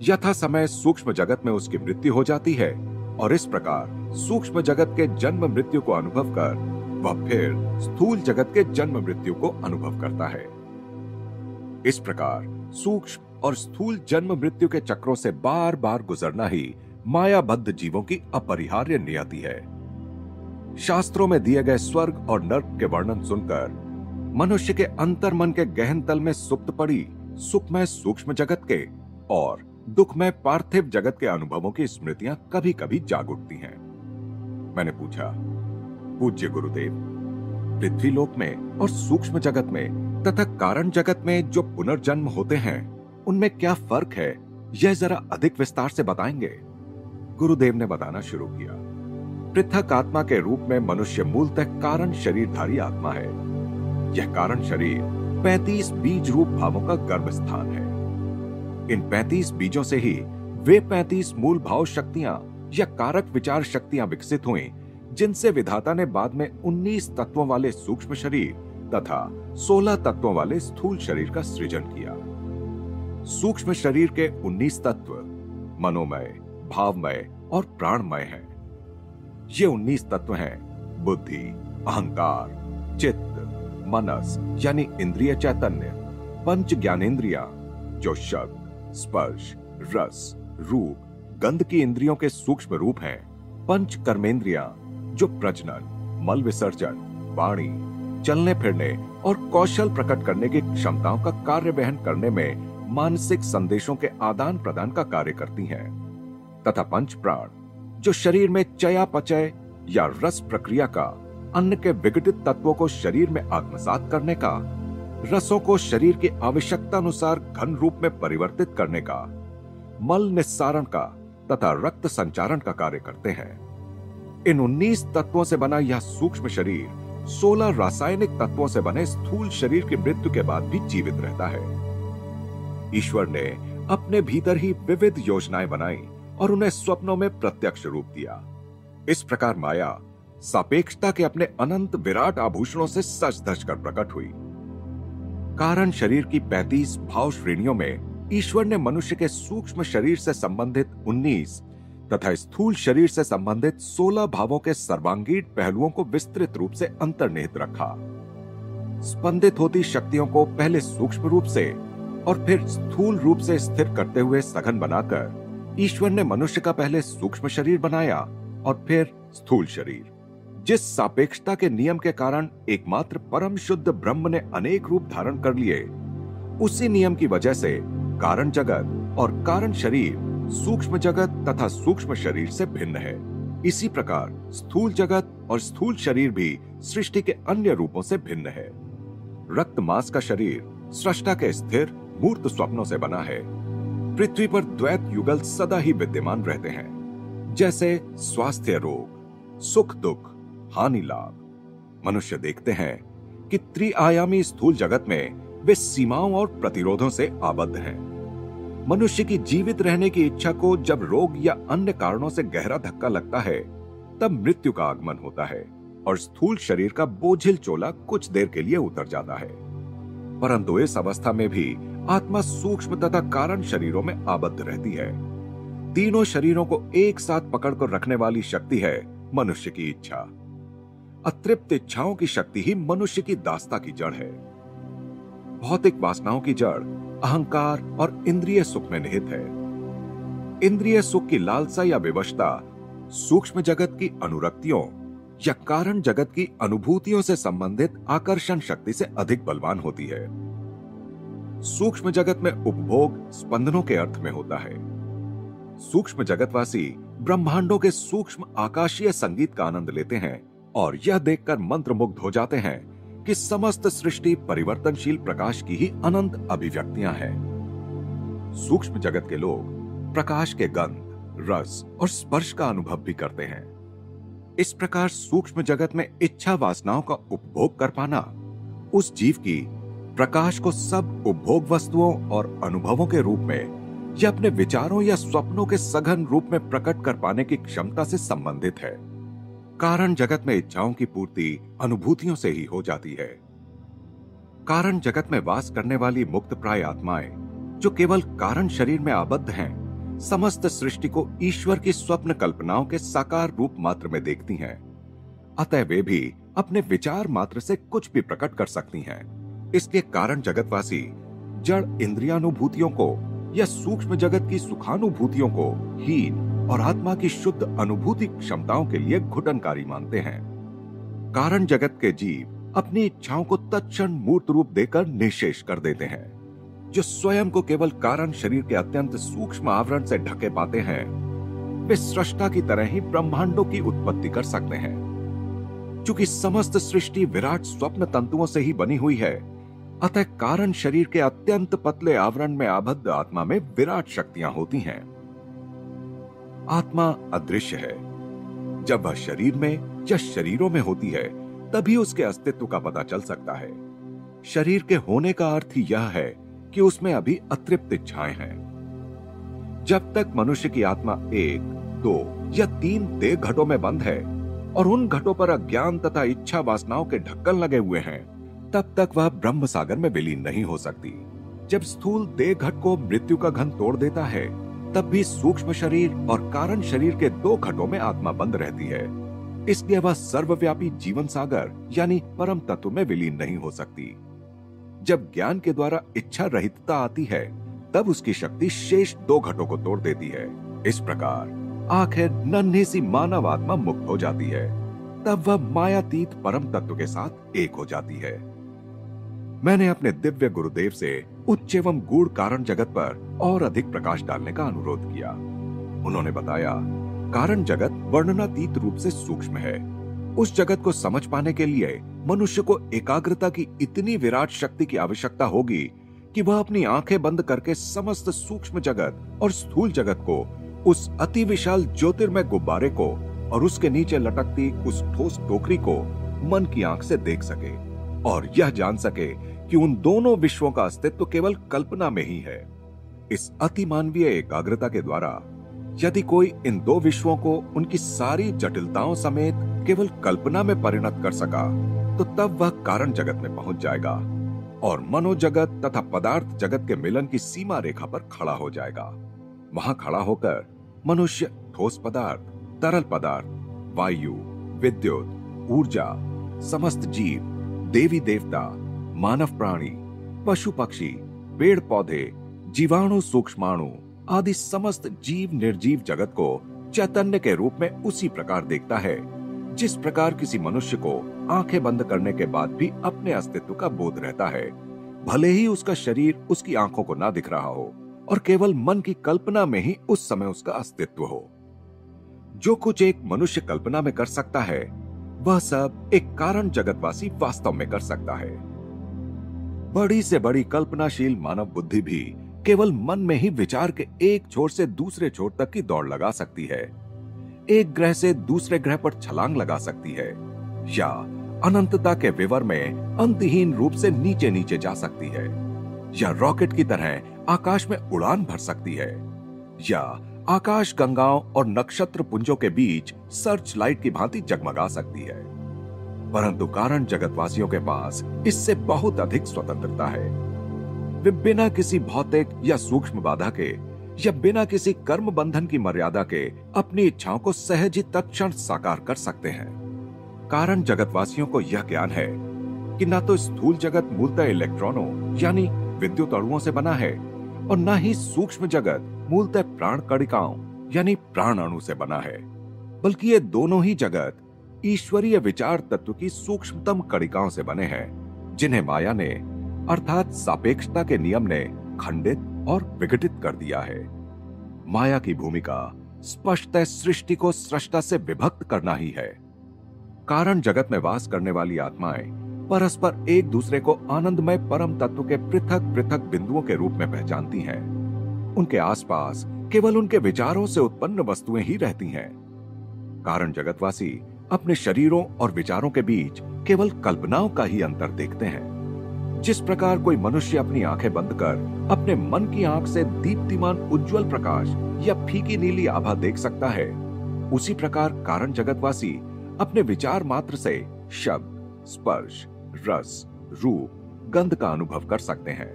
यथा समय सूक्ष्म जगत में उसकी मृत्यु हो जाती है और इस प्रकार सूक्ष्म जगत के जन्म मृत्यु को अनुभव कर वह फिर स्थूल जगत के जन्म मृत्यु को अनुभव करता है। इस प्रकार सूक्ष्म और स्थूल जन्म मृत्यु के चक्रों से बार बार गुजरना ही मायाबद्ध जीवों की अपरिहार्य नियति है। शास्त्रों में दिए गए स्वर्ग और नर्क के वर्णन सुनकर मनुष्य के अंतर्मन के गहन तल में सुप्त पड़ी सुखमय सूक्ष्म जगत के और दुखमय पार्थिव जगत के अनुभवों की स्मृतियां कभी कभी जाग उठती हैं। मैंने पूछा, पूज्य गुरुदेव, पृथ्वीलोक में और सूक्ष्म जगत में तथा कारण जगत में जो पुनर्जन्म होते हैं, उनमें क्या फर्क है, यह जरा अधिक विस्तार से बताएंगे। गुरुदेव ने बताना शुरू किया। पृथक आत्मा के रूप में मनुष्य मूलतः कारण शरीरधारी आत्मा है। यह कारण शरीर 35 बीज रूप भावों का गर्भ स्थान है। इन 35 बीजों से ही वे 35 मूल भाव शक्तियां या कारक विचार शक्तियां विकसित हुई, जिनसे विधाता ने बाद में 19 तत्वों वाले सूक्ष्म शरीर तथा 16 तत्वों वाले स्थूल शरीर का सृजन किया। सूक्ष्म शरीर के 19 तत्व मनोमय, भावमय और प्राणमय हैं। ये 19 तत्व हैं बुद्धि, अहंकार, चित्त, मनस यानी इंद्रिय चैतन्य, पंच ज्ञानेंद्रिया जो शब्द, स्पर्श, रस, रूप, गंध की इंद्रियों के सूक्ष्म रूप हैं, पंच कर्मेंद्रिया जो प्रजनन, मल विसर्जन, वाणी, चलने फिरने और कौशल प्रकट करने की क्षमताओं का कार्य वहन करने में मानसिक संदेशों के आदान प्रदान का कार्य करती हैं, तथा पंच प्राण जो शरीर में चयापचय या रस प्रक्रिया का, अन्न के विघटित तत्वों को शरीर में आत्मसात करने का, रसों को शरीर की आवश्यकता अनुसार घन रूप में परिवर्तित करने का, मल निस्सारण का तथा रक्त संचारण का कार्य करते हैं। इन 19 तत्वों से बना यह सूक्ष्म शरीर 16 रासायनिक तत्वों से बने स्थूल शरीर की मृत्यु के बाद भी जीवित रहता है। ईश्वर ने अपने भीतर ही विविध योजनाएं बनाई और उन्हें स्वप्नों में प्रत्यक्ष रूप दिया। इस प्रकार माया सापेक्षता के अपने अनंत विराट आभूषणों से सज धज कर प्रकट हुई। कारण शरीर की 35 भाव श्रेणियों में ईश्वर ने मनुष्य के सूक्ष्म शरीर से संबंधित 19 तथा स्थूल शरीर से संबंधित 16 भावों के सर्वांगीण पहलुओं को विस्तृत रूप से अंतर्निहित रखा। स्पंदित होती शक्तियों को पहले सूक्ष्म रूप से और फिर स्थूल रूप से स्थिर करते हुए सघन बनाकर ईश्वर ने मनुष्य का पहले सूक्ष्म शरीर बनाया और फिर स्थूल शरीर। जिस सापेक्षता के नियम के कारण एकमात्र परम शुद्ध ब्रह्म ने अनेक रूप धारण कर लिए, उसी नियम की वजह से कारण जगत और कारण शरीर सूक्ष्म जगत तथा सूक्ष्म शरीर से भिन्न है। इसी प्रकार स्थूल जगत और स्थूल शरीर भी सृष्टि के अन्य रूपों से भिन्न है। रक्त मांस का शरीर सृष्टा के स्थिर मूर्त स्वप्नों से बना है। पृथ्वी पर द्वैत युगल सदा ही विद्यमान रहते हैं, जैसे स्वास्थ्य रोग, सुख दुख, हानि लाभ। मनुष्य देखते हैं कि त्रिआयामी स्थूल जगत में वे सीमाओं और प्रतिरोधों से आबद्ध हैं। मनुष्य की जीवित रहने की इच्छा को जब रोग या अन्य कारणों से गहरा धक्का लगता है, तब मृत्यु का आगमन होता है और स्थूल शरीर का बोझिल चोला कुछ देर के लिए उतर जाता है। परंतु इस अवस्था में भी आत्मा सूक्ष्म तथा कारण शरीरों में आबद्ध रहती है। तीनों शरीरों को एक साथ पकड़कर रखने वाली शक्ति है मनुष्य की इच्छा। अतृप्त इच्छाओं की शक्ति ही मनुष्य की दास्ता की जड़ है। भौतिक वासनाओं की जड़ अहंकार और इंद्रिय सुख में निहित है। इंद्रिय सुख की लालसा या विवशता सूक्ष्म जगत की अनुरक्तियों या कारण जगत की अनुभूतियों से संबंधित आकर्षण शक्ति से अधिक बलवान होती है। सूक्ष्म जगत में उपभोग स्पंदनों के अर्थ में होता है। सूक्ष्म जगतवासी ब्रह्मांडों के सूक्ष्म आकाशीय संगीत का आनंद लेते हैं और यह देखकर मंत्रमुग्ध हो जाते हैं कि समस्त सृष्टि परिवर्तनशील प्रकाश की ही अनंत अभिव्यक्तियां हैं। सूक्ष्म जगत के लोग प्रकाश के गंध, रस और स्पर्श का अनुभव भी करते हैं। इस प्रकार सूक्ष्म जगत में इच्छा वासनाओं का उपभोग कर पाना उस जीव की प्रकाश को सब उपभोग वस्तुओं और अनुभवों के रूप में या अपने विचारों या स्वप्नों के सघन रूप में प्रकट कर पाने की क्षमता से संबंधित है। कारण जगत में इच्छाओं की पूर्ति अनुभूतियों से ही हो जाती है। कारण जगत में वास करने वाली मुक्त प्राय आत्माएं जो केवल कारण शरीर में आबद्ध हैं, समस्त सृष्टि को ईश्वर की स्वप्न कल्पनाओं के साकार रूप मात्र में देखती हैं। अतः वे भी अपने विचार मात्र से कुछ भी प्रकट कर सकती हैं। इसलिए कारण जगतवासी जड़ इंद्रियानुभूतियों को या सूक्ष्म जगत की सुखानुभूतियों को हीन और आत्मा की शुद्ध अनुभूति क्षमताओं के लिए घुटनकारी मानते हैं। कारण जगत के जीव अपनी इच्छाओं को तत्क्षण मूर्त रूप देकर निःशेष कर देते हैं। जो स्वयं को केवल कारण शरीर के अत्यंत सूक्ष्म आवरण से ढके पाते हैं, वे सृष्टा की तरह ही ब्रह्मांडों की उत्पत्ति कर सकते हैं। चूंकि समस्त सृष्टि विराट स्वप्न तंतुओं से ही बनी हुई है, अतः कारण शरीर के अत्यंत पतले आवरण में आबद्ध आत्मा में विराट शक्तियां होती हैं। आत्मा अदृश्य है। जब वह शरीर में या शरीरों में होती है, तभी उसके अस्तित्व का पता चल सकता है। शरीर के होने का अर्थ ही यह है कि उसमें अभी अतृप्त इच्छाएं हैं। जब तक मनुष्य की आत्मा 1, 2 या 3 देह घटों में बंद है और उन घटों पर अज्ञान तथा इच्छा वासनाओं के ढक्कन लगे हुए हैं, तब तक वह ब्रह्म सागर में विलीन नहीं हो सकती। जब स्थूल देह घट को मृत्यु का घन तोड़ देता है, तब भी सूक्ष्म शरीर और कारण शरीर के 2 घटों में आत्मा बंद रहती है। इसलिए वह सर्वव्यापी जीवन सागर यानी परम तत्व में विलीन नहीं हो सकती। जब ज्ञान के द्वारा इच्छा रहितता आती है, तब उसकी शक्ति शेष 2 घटों को तोड़ देती है। इस प्रकार आखिर नन्ही सी मानव आत्मा मुक्त हो जाती है। तब वह मायातीत परम तत्व के साथ एक हो जाती है। मैंने अपने दिव्य गुरुदेव से उच्च एवं गूढ़ कारण जगत पर और अधिक प्रकाश डालने का अनुरोध किया। उन्होंने बताया, कारण जगत वर्णनातीत रूप से सूक्ष्म है। उस जगत को समझ पाने के लिए मनुष्य को एकाग्रता की इतनी विराट शक्ति की आवश्यकता होगी कि वह अपनी आंखें बंद करके समस्त सूक्ष्म जगत और स्थूल जगत को, उस अति विशाल ज्योतिर्मय गुब्बारे को और उसके नीचे लटकती उस ठोस टोकरी को मन की आंख से देख सके और यह जान सके कि उन दोनों विश्वों का अस्तित्व केवल कल्पना में ही है। इस अति मानवीय एकाग्रता के द्वारा यदि कोई इन 2 विश्वों को उनकी सारी जटिलताओं समेत केवल कल्पना में परिणत कर सका, तो तब वह कारण जगत में पहुंच जाएगा और मनोजगत तथा पदार्थ जगत के मिलन की सीमा रेखा पर खड़ा हो जाएगा। वहां खड़ा होकर मनुष्य ठोस पदार्थ, तरल पदार्थ, वायु, विद्युत, ऊर्जा, समस्त जीव, देवी देवता, मानव प्राणी, पशु पक्षी, पेड़ पौधे, जीवाणु सूक्ष्माणु आदि समस्त जीव निर्जीव जगत को चैतन्य के रूप में उसी प्रकार देखता है जिस प्रकार किसी मनुष्य को आंखें बंद करने के बाद भी अपने अस्तित्व का बोध रहता है, भले ही उसका शरीर उसकी आंखों को ना दिख रहा हो और केवल मन की कल्पना में ही उस समय उसका अस्तित्व हो। जो कुछ एक मनुष्य कल्पना में कर सकता है, वह सब एक कारण जगतवासी वास्तव में कर सकता है। बड़ी से बड़ी कल्पनाशील मानव बुद्धि भी केवल मन में ही विचार के एक छोर से दूसरे छोर तक की दौड़ लगा सकती है, एक ग्रह से दूसरे ग्रह पर छलांग लगा सकती है, या अनंतता के विवर में अंतहीन रूप से नीचे नीचे जा सकती है, या रॉकेट की तरह आकाश में उड़ान भर सकती है, या आकाश गंगाओं और नक्षत्र पुंजों के बीच सर्च लाइट की भांति जगमगा सकती है। परंतु कारण जगतवासियों के पास इससे बहुत अधिक स्वतंत्रता है। वे बिना किसी भौतिक या सूक्ष्म बाधा के या बिना किसी कर्म बंधन की मर्यादा के अपनी इच्छाओं को सहज ही तत्क्षण साकार कर सकते हैं। कारण जगतवासियों को यह ज्ञान है कि न तो स्थूल जगत मूलतः इलेक्ट्रॉनों यानी विद्युत अणुओं से बना है और न ही सूक्ष्म जगत मूलतः प्राण कणिकाओं यानी प्राण अणु से बना है, बल्कि ये दोनों ही जगत ईश्वरीय विचार तत्व की सूक्ष्मतम कणिकाओं से बने हैं, जिन्हें माया ने अर्थात सापेक्षता के नियम ने खंडित और विघटित कर दिया है। माया की भूमिका स्पष्टतः सृष्टि को सृष्टा से विभक्त करना ही है। कारण जगत में वास करने वाली आत्माएं परस्पर एक दूसरे को आनंदमय परम तत्व के पृथक पृथक बिंदुओं के रूप में पहचानती हैं। उनके आसपास केवल उनके विचारों से उत्पन्न वस्तुएं ही रहती हैं। कारण जगतवासी अपने शरीरों और विचारों के बीच केवल कल्पनाओं का ही अंतर देखते हैं। जिस प्रकार कोई मनुष्य अपनी आंखें बंद कर अपने मन की आंख से दीप्तिमान उज्जवल प्रकाश या फीकी नीली आभा देख सकता है, उसी प्रकार कारण जगतवासी अपने विचार मात्र से शब्द, स्पर्श, रस, रूप, गंध का अनुभव कर सकते हैं।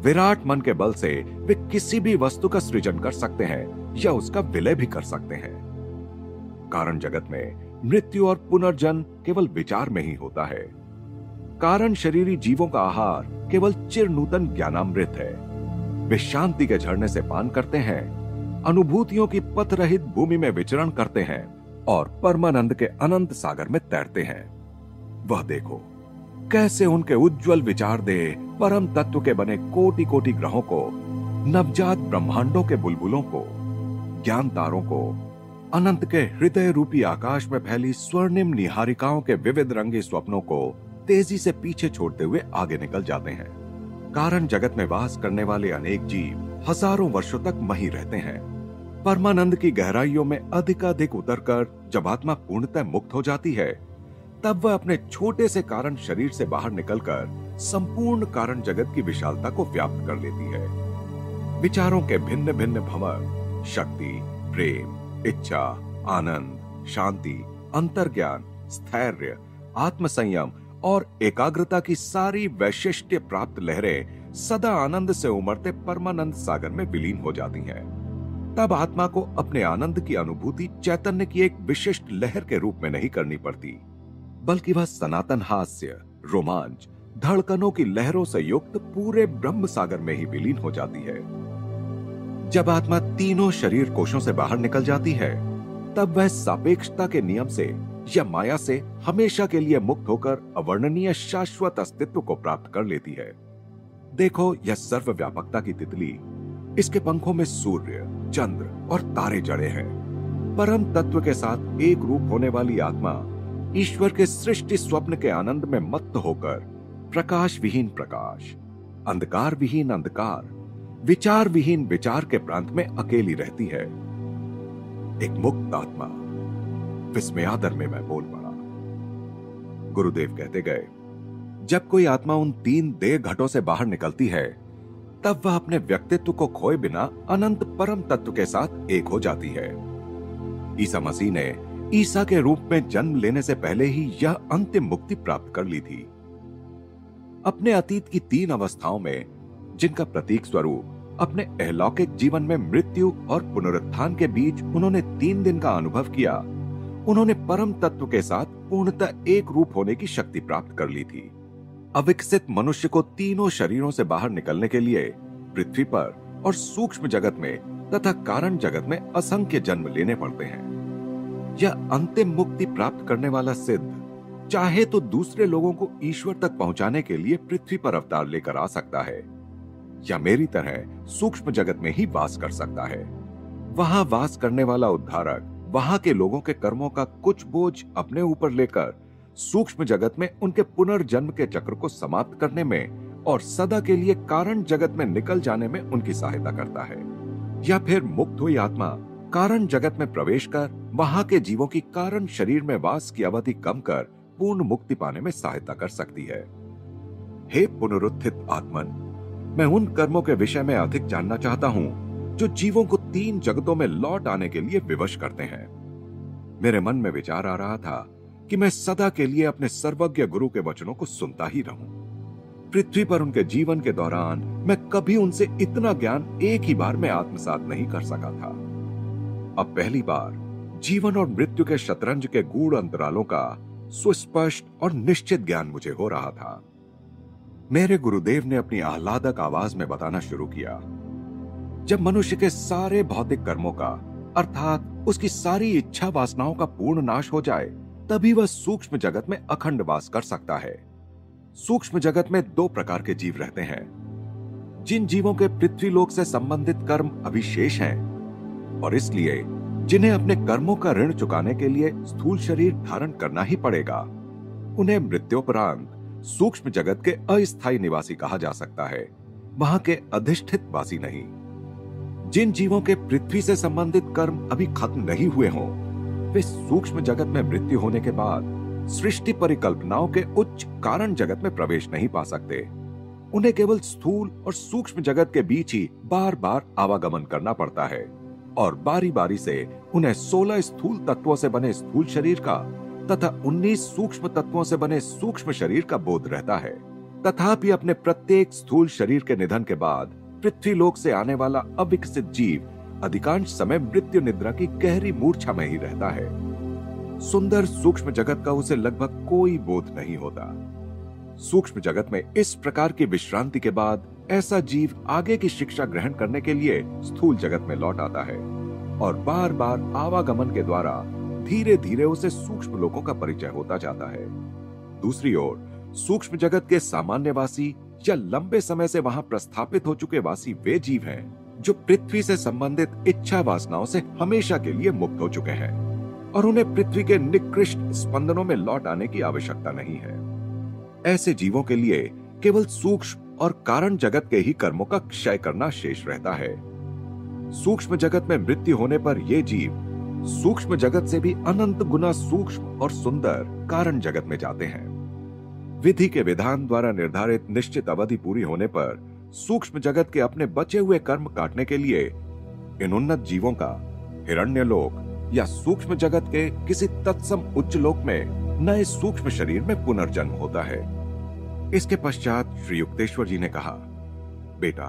विराट मन के बल से वे किसी भी वस्तु का सृजन कर सकते हैं या उसका विलय भी कर सकते हैं। कारण जगत में मृत्यु और पुनर्जन्म केवल विचार में ही होता है। कारण शरीरी जीवों का आहार केवल चिर नूतन ज्ञानामृत है। वे शांति के झरने से पान करते हैं, अनुभूतियों की पथ रहित भूमि में विचरण करते हैं और परमानंद के अनंत सागर में तैरते हैं। वह देखो कैसे उनके उज्जवल विचार दे परम तत्व के बने कोटि कोटि ग्रहों को, नवजात ब्रह्मांडों के बुलबुलों को, ज्ञान तारों को, अनंत के हृदय रूपी आकाश में फैली स्वर्णिम निहारिकाओं के विविध रंगी स्वप्नों को तेजी से पीछे छोड़ते हुए आगे निकल जाते हैं। कारण जगत में वास करने वाले अनेक जीव हजारों वर्षों तक वहीं रहते हैं। परमानंद की गहराइयों में अधिकाधिक उतरकर जब आत्मा पूर्णतः मुक्त हो जाती है, तब वह अपने छोटे से कारण शरीर से बाहर निकलकर संपूर्ण कारण जगत की विशालता को व्याप्त कर लेती है। विचारों के भिन्न भिन्न भंवर, शक्ति, प्रेम, इच्छा, आनंद, शांति, अंतर्ज्ञान, स्थैर्य, आत्मसंयम और एकाग्रता की सारी वैशिष्ट्य प्राप्त लहरें सदा आनंद से उमड़ते परमानंद सागर में विलीन हो जाती हैं। तब आत्मा को अपने आनंद की अनुभूति चैतन्य की एक विशिष्ट लहर के रूप में नहीं करनी पड़ती, बल्कि वह सनातन हास्य, रोमांच, धड़कनों की लहरों से युक्त पूरे ब्रह्म सागर में ही विलीन हो जाती है। जब आत्मा तीनों शरीर कोशों से बाहर निकल जाती है, तब वह सापेक्षता के नियम से या माया से हमेशा के लिए मुक्त होकर अवर्णनीय शाश्वत अस्तित्व को प्राप्त कर लेती है। देखो यह सर्वव्यापकता की तितली, इसके पंखों में सूर्य, चंद्र और तारे जड़े हैं। परम तत्व के साथ एक रूप होने वाली आत्मा ईश्वर के सृष्टि स्वप्न के आनंद में मत्त होकर प्रकाश विहीन प्रकाश, अंधकार विहीन अंधकार, विचार विहीन विचार के प्रांत में अकेली रहती है। एक मुक्त आत्मा। विस्मयादर में मैं बोल पड़ा। गुरुदेव कहते गए, जब कोई आत्मा उन तीन देह घटों से बाहर निकलती है, तब वह अपने व्यक्तित्व को खोए बिना अनंत परम तत्व के साथ एक हो जाती है। ईसा मसीह ने ईसा के रूप में जन्म लेने से पहले ही यह अंतिम मुक्ति प्राप्त कर ली थी। अपने अतीत की तीन अवस्थाओं में, जिनका प्रतीक स्वरूप अपने अलौकिक जीवन में मृत्यु और पुनरुत्थान के बीच उन्होंने 3 दिन का अनुभव किया, उन्होंने परम तत्व के साथ पूर्णतः एक रूप होने की शक्ति प्राप्त कर ली थी। अविकसित मनुष्य को तीनों शरीरों से बाहर निकलने के लिए पृथ्वी पर और सूक्ष्म जगत में तथा कारण जगत में असंख्य जन्म लेने पड़ते हैं। यह अंतिम मुक्ति प्राप्त करने वाला सिद्ध चाहे तो दूसरे लोगों को ईश्वर तक पहुंचाने के लिए पृथ्वी पर अवतार लेकर आ सकता है, या मेरी तरह सूक्ष्म जगत में ही वास कर सकता है। वहां वास करने वाला उद्धारक वहां के लोगों के कर्मों का कुछ बोझ अपने ऊपर लेकर सूक्ष्म जगत में उनके पुनर्जन्म के चक्र को समाप्त करने में और सदा के लिए कारण जगत में निकल जाने में उनकी सहायता करता है। या फिर मुक्त हुई आत्मा कारण जगत में प्रवेश कर वहां के जीवों की कारण शरीर में वास की अवधि कम कर पूर्ण मुक्ति पाने में सहायता कर सकती है। हे पुनरुत्थित आत्मन, मैं उन कर्मों के विषय में अधिक जानना चाहता हूं जो जीवों को 3 जगतों में लौट आने के लिए विवश करते हैं। मेरे मन में विचार आ रहा था कि मैं सदा के लिए अपने सर्वज्ञ गुरु के वचनों को सुनता ही रहूं। पृथ्वी पर उनके जीवन के दौरान मैं कभी उनसे इतना ज्ञान एक ही बार में आत्मसात नहीं कर सका था। अब पहली बार जीवन और मृत्यु के शतरंज के गूढ़ अंतरालों का सुस्पष्ट और निश्चित ज्ञान मुझे हो रहा था। मेरे गुरुदेव ने अपनी आह्लादक आवाज में बताना शुरू किया, जब मनुष्य के सारे भौतिक कर्मों का अर्थात उसकी सारी इच्छा वासनाओं का पूर्ण नाश हो जाए, तभी वह सूक्ष्म जगत में अखंड वास कर सकता है। सूक्ष्म जगत में 2 प्रकार के जीव रहते हैं। जिन जीवों के पृथ्वी लोक से संबंधित कर्म अभी शेष हैं और इसलिए जिन्हें अपने कर्मों का ऋण चुकाने के लिए स्थूल शरीर धारण करना ही पड़ेगा, उन्हें मृत्योपरांत सूक्ष्म जगत के अस्थायी निवासी कहा जा सकता है, वहां के अधिष्ठित वासी नहीं। जिन जीवों के पृथ्वी से संबंधित कर्म अभी खत्म नहीं हुए हों, वे सूक्ष्म जगत में मृत्यु होने के बाद सृष्टि परिकल्पनाओं के उच्च कारण जगत में प्रवेश नहीं पा सकते। उन्हें केवल स्थूल और सूक्ष्म जगत के बीच ही बार बार आवागमन करना पड़ता है और बारी बारी से उन्हें 16 स्थूल तत्वों से बने स्थूल शरीर का तथा 19 सूक्ष्म तत्वों से बने सूक्ष्म शरीर का बोध रहता है। तथापि अपने प्रत्येक स्थूल शरीर के निधन के बाद पृथ्वी लोक से आने वाला अविकसित जीव अधिकांश समय मृत्यु निद्रा की गहरी मूर्छा में ही रहता है। सुंदर सूक्ष्म जगत का उसे लगभग कोई बोध नहीं होता। सूक्ष्म जगत में इस प्रकार की विश्रांति के बाद ऐसा जीव आगे की शिक्षा ग्रहण करने के लिए स्थूल जगत में लौट आता है और बार बार आवागमन के द्वारा धीरे धीरे उसे सूक्ष्म लोकों का परिचय होता जाता है। दूसरी ओर सूक्ष्म जगत के सामान्यवासी या लंबे समय से वहां प्रस्थापित हो चुके वासी वे जीव हैं जो पृथ्वी से संबंधित इच्छा वासनाओं से हमेशा के लिए मुक्त हो चुके हैं और उन्हें पृथ्वी के निकृष्ट स्पंदनों में लौट आने की आवश्यकता नहीं है। ऐसे जीवों के लिए केवल सूक्ष्म और कारण जगत के ही कर्मों का क्षय करना शेष रहता है। सूक्ष्म जगत में मृत्यु होने पर ये जीव सूक्ष्म जगत से भी अनंत गुना सूक्ष्म और सुंदर कारण जगत में जाते हैं। विधि के विधान द्वारा निर्धारित निश्चित अवधि पूरी होने पर सूक्ष्म जगत के अपने बचे हुए कर्म काटने के लिए इन उन्नत जीवों का हिरण्यलोक या सूक्ष्म जगत के किसी तत्सम उच्च लोक में नए सूक्ष्म शरीर में पुनर्जन्म होता है। इसके पश्चात श्री युक्तेश्वर जी ने कहा, बेटा,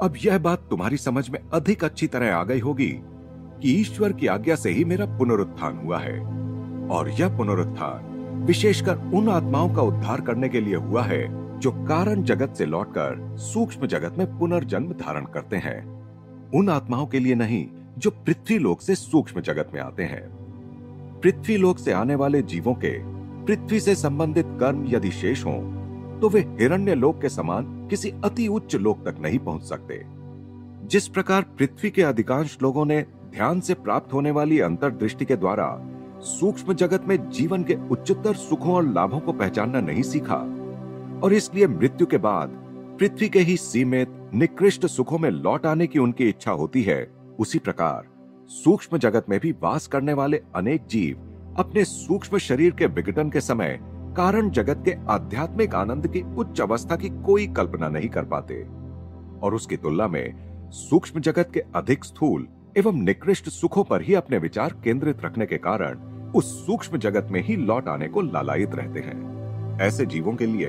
अब यह बात तुम्हारी समझ में अधिक अच्छी तरह आ गई होगी कि ईश्वर की आज्ञा से ही मेरा पुनरुत्थान हुआ है और यह पुनरुत्थान विशेषकर उन आत्माओं का उद्धार करने के लिए हुआ है जो कारण जगत से लौटकर सूक्ष्म जगत में पुनर्जन्म धारण करते हैं। उन आत्माओं के लिए नहीं जो पृथ्वी लोक से सूक्ष्म जगत में आते हैं। पृथ्वी लोक से आने वाले जीवों के पृथ्वी से संबंधित कर्म यदि शेष हों तो वे हिरण्य लोक के समान किसी अति उच्च लोक तक नहीं पहुंच सकते। जिस प्रकार पृथ्वी के अधिकांश लोगों ने ध्यान से प्राप्त होने वाली अंतर्दृष्टि के द्वारा सूक्ष्म जगत में जीवन के उच्चतर सुखों और लाभों को पहचानना नहीं सीखा और इसलिए मृत्यु के बाद पृथ्वी के ही सीमित निकृष्ट सुखों में लौट आने की उनकी इच्छा होती है, उसी प्रकार सूक्ष्म जगत में भी वास करने वाले अनेक जीव अपने सूक्ष्म शरीर के विघटन के समय कारण जगत के आध्यात्मिक आनंद की उच्च अवस्था की कोई कल्पना नहीं कर पाते और उसकी तुलना में सूक्ष्म जगत के अधिक स्थूल एवं निकृष्ट सुखों पर ही अपने विचार केंद्रित रखने के कारण उस सूक्ष्म जगत में ही लौट आने को लालायित रहते हैं। ऐसे जीवों के लिए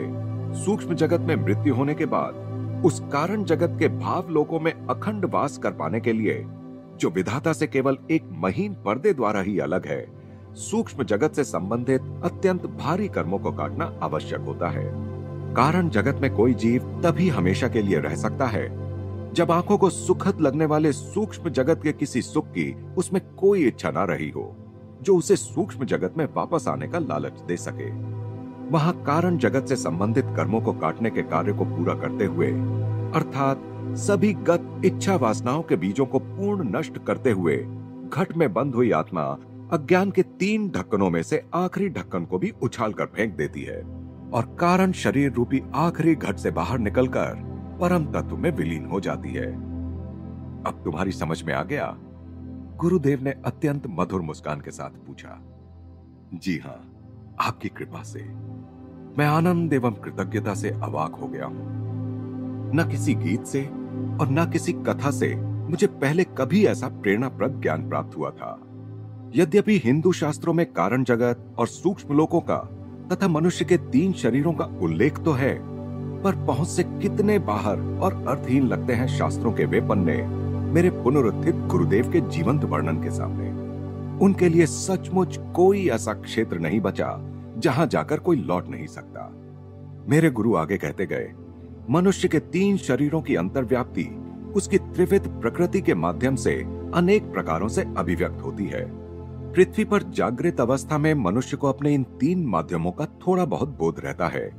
सूक्ष्म जगत में मृत्यु होने के बाद उस कारण जगत के भाव लोकों में अखंड वास कर पाने के लिए, जो विधाता से केवल एक महीन पर्दे द्वारा ही अलग है, सूक्ष्म जगत से संबंधित अत्यंत भारी कर्मों को काटना आवश्यक होता है। कारण जगत में कोई जीव तभी हमेशा के लिए रह सकता है जब आंखों को सुखद लगने वाले सूक्ष्म जगत के किसी सुख की उसमें कोई इच्छा ना रही हो जो उसे सूक्ष्म जगत में वापस आने का लालच दे सके। वहां कारण जगत से संबंधित कर्मों को काटने के कार्य को पूरा करते हुए, अर्थात सभी गत इच्छा वासनाओं के बीजों को पूर्ण नष्ट करते हुए, घट में बंद हुई आत्मा अज्ञान के 3 ढक्कनों में से आखिरी ढक्कन को भी उछाल कर फेंक देती है और कारण शरीर रूपी आखिरी घट से बाहर निकलकर परम तत्व में विलीन हो जाती है। अब तुम्हारी समझ में आ गया? गुरुदेव ने अत्यंत मधुर मुस्कान के साथ पूछा। जी हाँ, आपकी कृपा से मैं आनंद एवं कृतज्ञता से अवाक हो गया हूं। न किसी गीत से और न किसी कथा से मुझे पहले कभी ऐसा प्रेरणाप्रद ज्ञान प्राप्त हुआ था। यद्यपि हिंदू शास्त्रों में कारण जगत और सूक्ष्म लोकों का तथा मनुष्य के 3 शरीरों का उल्लेख तो है, पर पहुंच से कितने बाहर और अर्थहीन लगते हैं शास्त्रों के वे पन्ने मेरे पुनरुत्थित गुरुदेव के जीवंत वर्णन के सामने। उनके लिए सचमुच कोई ऐसा क्षेत्र नहीं बचा जहां जाकर कोई लौट नहीं सकता। मेरे गुरु आगे कहते गए, मनुष्य के 3 शरीरों की अंतर्व्याप्ति उसकी त्रिविध प्रकृति के माध्यम से अनेक प्रकारों से अभिव्यक्त होती है। पृथ्वी पर जागृत अवस्था में मनुष्य को अपने इन 3 माध्यमों का थोड़ा बहुत बोध रहता है।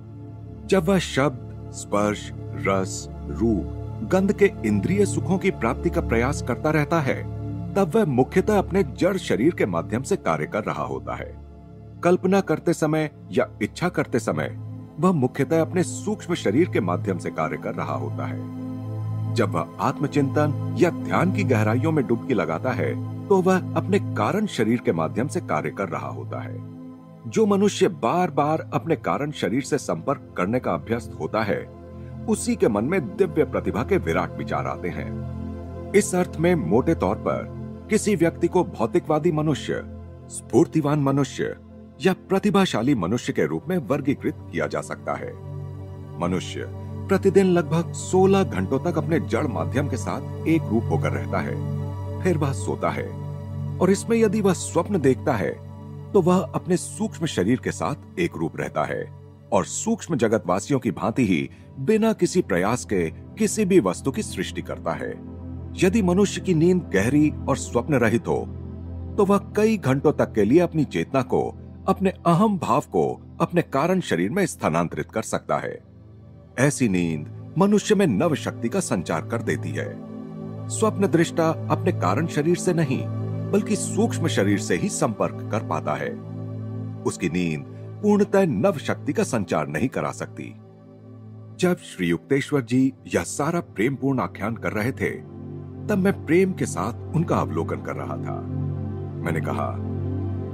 जब वह शब्द, स्पर्श, रस, रूप, गंध के इंद्रिय सुखों की प्राप्ति का प्रयास करता रहता है, तब वह मुख्यतः अपने जड़ शरीर के माध्यम से कार्य कर रहा होता है। कल्पना करते समय या इच्छा करते समय वह मुख्यतः अपने सूक्ष्म शरीर के माध्यम से कार्य कर रहा होता है। जब वह आत्मचिंतन या ध्यान की गहराइयों में डुबकी लगाता है तो वह अपने कारण शरीर के माध्यम से कार्य कर रहा होता है। जो मनुष्य बार बार अपने कारण शरीर से संपर्क करने का अभ्यस्त होता है, उसी के मन में दिव्य प्रतिभा के विराट विचार आते हैं। इस अर्थ में मोटे तौर पर किसी व्यक्ति को भौतिकवादी मनुष्य, स्फूर्तिवान मनुष्य या प्रतिभाशाली मनुष्य के रूप में वर्गीकृत किया जा सकता है। मनुष्य प्रतिदिन लगभग 16 घंटों तक अपने जड़ माध्यम के साथ एक रूप होकर रहता है, फिर वह सोता है और इसमें यदि वह स्वप्न देखता है तो वह अपने सूक्ष्म शरीर के साथ एक रूप रहता है और सूक्ष्म जगतवासियों की भांति ही बिना किसी प्रयास के किसी भी वस्तु की सृष्टि करता है। यदि मनुष्य की नींद गहरी और स्वप्न रहित हो तो वह कई घंटों तक के लिए अपनी चेतना को, अपने अहम भाव को अपने कारण शरीर में स्थानांतरित कर सकता है। ऐसी नींद मनुष्य में नव शक्ति का संचार कर देती है। स्वप्न दृष्टा अपने कारण शरीर से नहीं बल्कि सूक्ष्म शरीर से ही संपर्क कर पाता है। उसकी नींद पूर्णतः नव शक्ति का संचार नहीं करा सकती। जब श्री युक्तेश्वर जी यह सारा प्रेमपूर्ण आख्यान कर रहे थे तब मैं प्रेम के साथ उनका अवलोकन कर रहा था। मैंने कहा,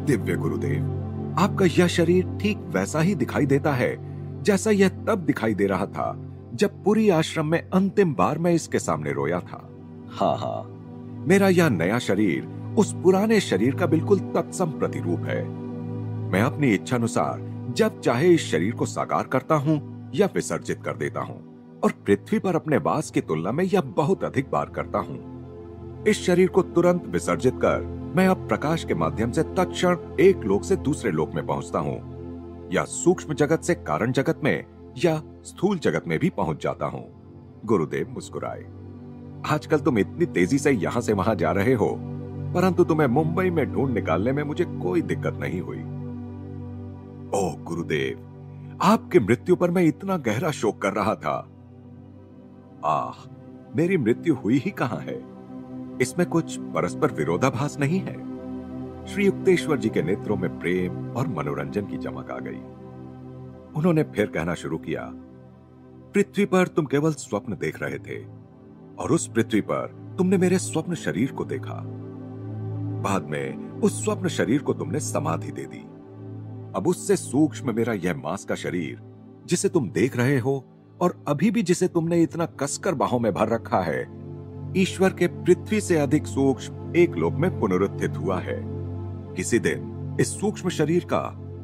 दिव्य गुरुदेव, आपका यह शरीर ठीक वैसा ही दिखाई देता है जैसा यह तब दिखाई दे रहा था जब पुरी आश्रम में अंतिम बार मैं इसके सामने रोया था। हाँ, मेरा यह नया शरीर उस पुराने शरीर का बिल्कुल तत्सम प्रतिरूप है। मैं अपनी इच्छा अनुसार जब चाहे इस शरीर को साकार करता हूँ या विसर्जित कर देता हूँ और पृथ्वी पर अपने वास की तुलना में यह बहुत अधिक बार करता हूँ। इस शरीर को तुरंत विसर्जित कर मैं अब प्रकाश के माध्यम से तत्क्षण एक लोक से दूसरे लोक में पहुंचता हूँ, या सूक्ष्म जगत से कारण जगत में या स्थूल जगत में भी पहुंच जाता हूँ। गुरुदेव मुस्कुराए। आजकल तुम इतनी तेजी से यहां से वहां जा रहे हो, परंतु तुम्हें मुंबई में ढूंढ निकालने में मुझे कोई दिक्कत नहीं हुई। ओह गुरुदेव, आपकी मृत्यु पर मैं इतना गहरा शोक कर रहा था। आह, मेरी मृत्यु हुई ही कहां है? इसमें कुछ परस्पर विरोधाभास नहीं है। श्री युक्तेश्वर जी के नेत्रों में प्रेम और मनोरंजन की चमक आ गई। उन्होंने फिर कहना शुरू किया, पृथ्वी पर तुम केवल स्वप्न देख रहे थे और उस पृथ्वी पर तुमने मेरे स्वप्न शरीर को देखा। बाद में उस स्वप्न शरीर को तुमने समाधि दे दी। अब उससे सूक्ष्म मेरा यह मांस का शरीर जिसे तुम देख रहे हो और अभी भी जिसे तुमने इतना कसकर बाहों में भर रखा है, ईश्वर के पृथ्वी से अधिक सूक्ष्म एक लोक में पुनरुत्थित हुआ है। किसी दिन इस सूक्ष्म शरीर का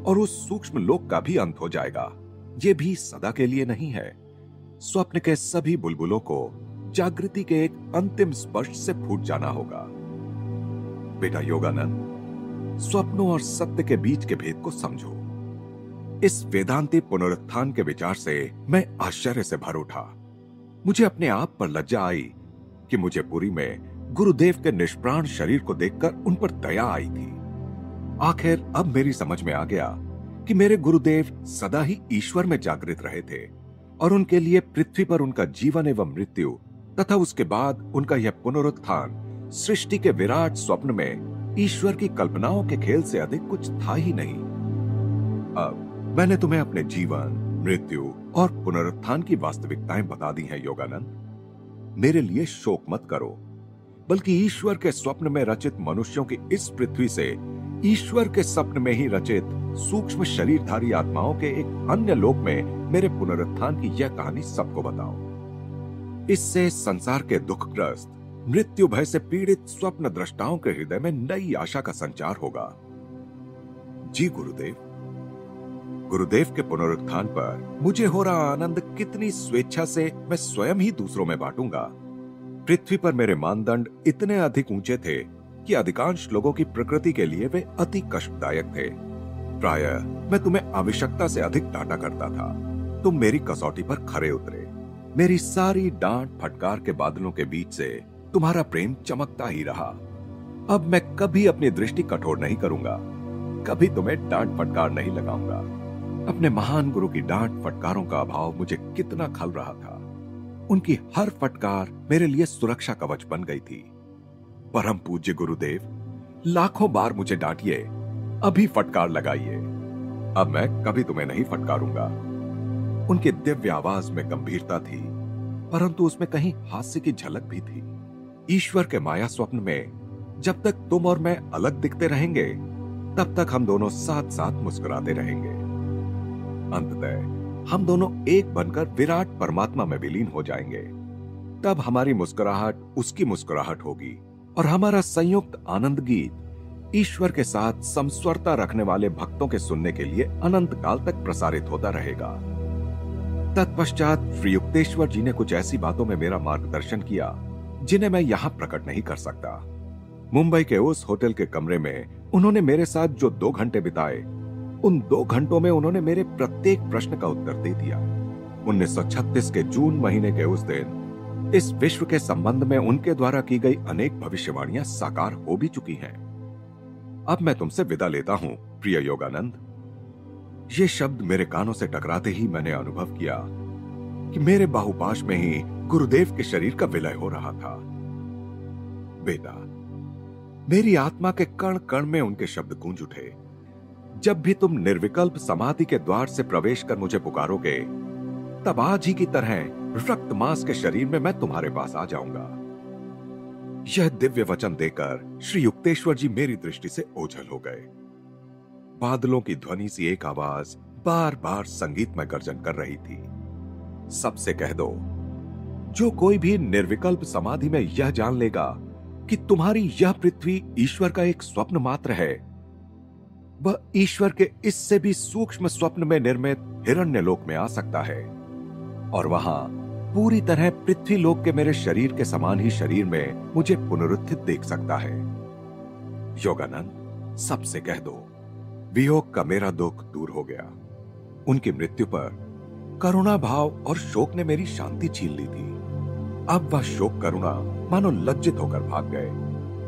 और उस सूक्ष्म लोक का भी अंत हो जाएगा। ये भी सदा के लिए नहीं है। स्वप्न के सभी बुलबुलों को जागृति के एक अंतिम स्पर्श से फूट जाना होगा। बेटा योगानंद, स्वप्नों और सत्य के बीच के भेद को समझो। इस वेदांती पुनरुत्थान के विचार से मैं आश्चर्य से भर उठा। मुझे अपने आप पर लज्जा आई कि मुझे पुरी में गुरुदेव के निष्प्राण शरीर को देखकर उन पर दया आई थी। आखिर अब मेरी समझ में आ गया कि मेरे गुरुदेव सदा ही ईश्वर में जागृत रहे थे और उनके लिए पृथ्वी पर उनका जीवन एवं मृत्यु तथा उसके बाद उनका यह पुनरुत्थान सृष्टि के विराट स्वप्न में ईश्वर की कल्पनाओं के खेल से अधिक कुछ था ही नहीं। अब मैंने तुम्हें अपने जीवन, मृत्यु और पुनरुत्थान की वास्तविकताएं बता दी हैं योगानंद। मेरे लिए शोक मत करो, बल्कि ईश्वर के स्वप्न में रचित मनुष्यों की इस पृथ्वी से ईश्वर के स्वप्न में ही रचित सूक्ष्म शरीरधारी आत्माओं के एक अन्य लोक में मेरे पुनरुत्थान की यह कहानी सबको बताओ। इससे संसार के दुखग्रस्त, मृत्यु भय से पीड़ित स्वप्न दृष्टाओं के हृदय में नई आशा का संचार होगा। जी गुरुदेव। गुरुदेव के पुनरुत्थान पर मुझे हो रहा आनंद कितनी स्वेच्छा से मैं स्वयं ही दूसरों में बांटूंगा। पृथ्वी पर मेरे मानदंड इतने अधिक ऊंचे थे कि अधिकांश लोगों की प्रकृति के लिए वे अति कष्टदायक थे। प्रायः मैं तुम्हें आवश्यकता से अधिक डांटा करता था। तुम मेरी कसौटी पर खरे उतरे। मेरी सारी डांट फटकार के बादलों के बीच से तुम्हारा प्रेम चमकता ही रहा। अब मैं कभी अपनी दृष्टि कठोर नहीं करूंगा, कभी तुम्हें डांट फटकार नहीं लगाऊंगा। अपने महान गुरु की डांट फटकारों का अभाव मुझे कितना खल रहा था। उनकी हर फटकार मेरे लिए सुरक्षा कवच बन गई थी। परम पूज्य गुरुदेव, लाखों बार मुझे डांटिए, अभी फटकार लगाइए। अब मैं कभी तुम्हें नहीं फटकारूंगा। उनकी दिव्य आवाज में गंभीरता थी, परंतु उसमें कहीं हास्य की झलक भी थी। ईश्वर के माया स्वप्न में जब तक तुम और मैं अलग दिखते रहेंगे, तब तक हम दोनों साथ साथ मुस्कुराते रहेंगे। अंततः हम दोनों एक बनकर विराट परमात्मा में विलीन हो जाएंगे। तब हमारी मुस्कुराहट उसकी मुस्कुराहट होगी और हमारा संयुक्त आनंद गीत ईश्वर के साथ समस्वरता रखने वाले भक्तों के सुनने के लिए अनंत काल तक प्रसारित होता रहेगा। तत्पश्चात श्री युक्तेश्वर जी ने कुछ ऐसी बातों में मेरा मार्गदर्शन किया जिन्हें मैं यहां प्रकट नहीं कर सकता। मुंबई के उस होटल के कमरे में उन्होंने मेरे साथ जो 2 घंटे बिताए, उन 2 घंटों में उन्होंने मेरे प्रत्येक प्रश्न का उत्तर दे दिया। 1936 के जून महीने के उस दिन इस विश्व के संबंध में उनके द्वारा की गई अनेक भविष्यवाणियां साकार हो भी चुकी हैं। अब मैं तुमसे विदा लेता हूं, प्रिय योगानंद। ये शब्द मेरे कानों से टकराते ही मैंने अनुभव किया कि मेरे बाहुपाश में ही गुरुदेव के शरीर का विलय हो रहा था। बेटा, मेरी आत्मा के कण कण में उनके शब्द गूंज उठे। जब भी तुम निर्विकल्प समाधि के द्वार से प्रवेश कर मुझे पुकारोगे, तब आज ही की तरह रक्त मांस के शरीर में मैं तुम्हारे पास आ जाऊंगा। यह दिव्य वचन देकर श्री युक्तेश्वर जी मेरी दृष्टि से ओझल हो गए। बादलों की ध्वनि सी एक आवाज बार बार संगीतमय गर्जन कर रही थी। सबसे कह दो, जो कोई भी निर्विकल्प समाधि में यह जान लेगा कि तुम्हारी यह पृथ्वी ईश्वर का एक स्वप्न मात्र है, वह ईश्वर के इससे भी सूक्ष्म स्वप्न में निर्मित हिरण्यलोक में आ सकता है और वहां पूरी तरह पृथ्वी लोक के मेरे शरीर के समान ही शरीर में मुझे पुनरुत्थित देख सकता है। योगानंद, सबसे कह दो, वियोग का मेरा दुख दूर हो गया। उनकी मृत्यु पर करुणा भाव और शोक ने मेरी शांति छीन ली थी। अब वह शोक करुणा मानो लज्जित होकर भाग गए।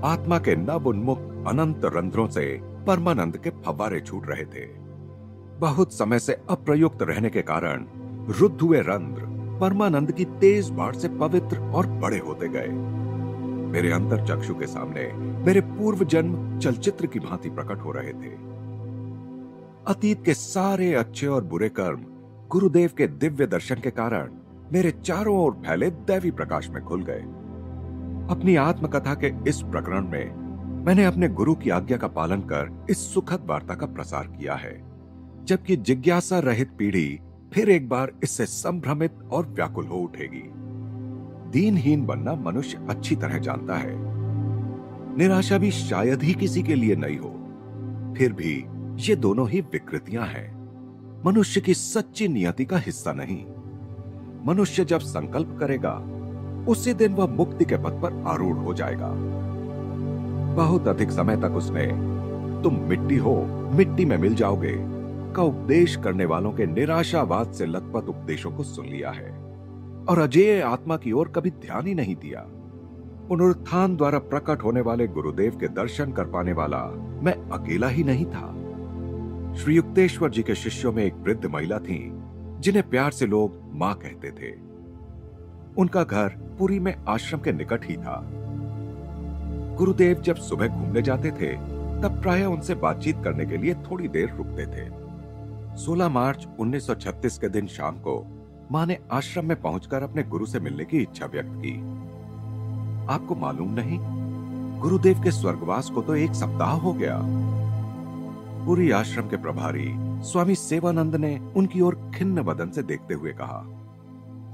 आत्मा के नव उन्मुक्त अनंत रंध्रों से परमानंद के फव्वारे छूट रहे थे। बहुत समय से अप्रयुक्त रहने के कारण रुद्ध हुए रंध्र परमानंद की तेज बाढ़ से पवित्र और बड़े होते गए। मेरे अंतर चक्षु के सामने मेरे पूर्व जन्म चलचित्र की भांति प्रकट हो रहे थे। अतीत के सारे अच्छे और बुरे कर्म गुरुदेव के दिव्य दर्शन के कारण मेरे चारों ओर फैले दैवी प्रकाश में खुल गए। अपनी आत्मकथा के इस प्रकरण में मैंने अपने गुरु की आज्ञा का पालन कर इस सुखद वार्ता का प्रसार किया है, जबकि जिज्ञासा रहित पीढ़ी फिर एक बार इससे संभ्रमित और व्याकुल हो उठेगी। दीनहीन बनना मनुष्य अच्छी तरह जानता है। निराशा भी शायद ही किसी के लिए नई हो। फिर भी ये दोनों ही विकृतियां हैं, मनुष्य की सच्ची नियति का हिस्सा नहीं। मनुष्य जब संकल्प करेगा, उसी दिन वह मुक्ति के पथ पर आरूढ़ हो जाएगा। बहुत अधिक समय तक उसने तुम मिट्टी हो, मिट्टी में मिल जाओगे का उपदेश करने वालों के निराशावाद से लथपथ उपदेशों को सुन लिया है और अजेय आत्मा की ओर कभी ध्यान ही नहीं दिया। पुनरुत्थान द्वारा प्रकट होने वाले गुरुदेव के दर्शन कर पाने वाला मैं अकेला ही नहीं था। श्री युक्तेश्वर जी के शिष्यों में एक वृद्ध महिला थी जिन्हें प्यार से लोग मां कहते थे। उनका घर पुरी में आश्रम के निकट ही था। गुरुदेव जब सुबह घूमने जाते थे, तब प्रायः उनसे बातचीत करने के लिए थोड़ी देर रुकते थे। 16 मार्च 1936 के दिन शाम को मां ने आश्रम में पहुंचकर अपने गुरु से मिलने की इच्छा व्यक्त की। आपको मालूम नहीं, गुरुदेव के स्वर्गवास को तो 1 सप्ताह हो गया। पूरी आश्रम के प्रभारी स्वामी सेवानंद ने उनकी ओर खिन्न बदन से देखते हुए कहा।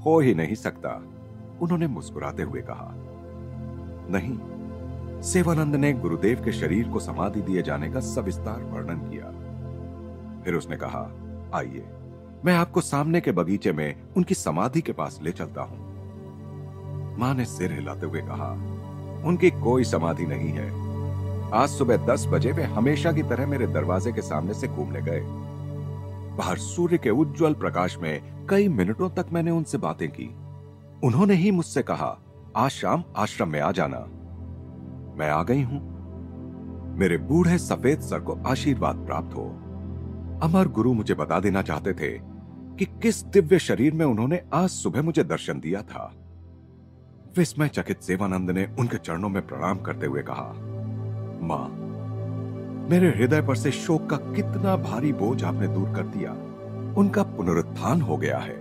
हो ही नहीं सकता, उन्होंने मुस्कुराते हुए कहा। नहीं, सेवानंद ने गुरुदेव के शरीर को समाधि दिए जाने का सविस्तार वर्णन किया। फिर उसने कहा, आइए, मैं आपको सामने के बगीचे में उनकी समाधि के पास ले चलता हूं। मां ने सिर हिलाते हुए कहा, उनकी कोई समाधि नहीं है। आज सुबह 10 बजे वे हमेशा की तरह मेरे दरवाजे के सामने से घूमने गए। बाहर सूर्य के उज्जवल प्रकाश में कई मिनटों तक मैंने उनसे बातें की। उन्होंने ही मुझसे कहा, आज शाम आश्रम में आ जाना। मैं आ गई हूं। मेरे बूढ़े सफेद सर को आशीर्वाद प्राप्त हो। अमर गुरु मुझे बता देना चाहते थे कि किस दिव्य शरीर में उन्होंने आज सुबह मुझे दर्शन दिया था। विस्मय चकित सेवानंद ने उनके चरणों में प्रणाम करते हुए कहा, मां, मेरे हृदय पर से शोक का कितना भारी बोझ आपने दूर कर दिया। उनका पुनरुत्थान हो गया है।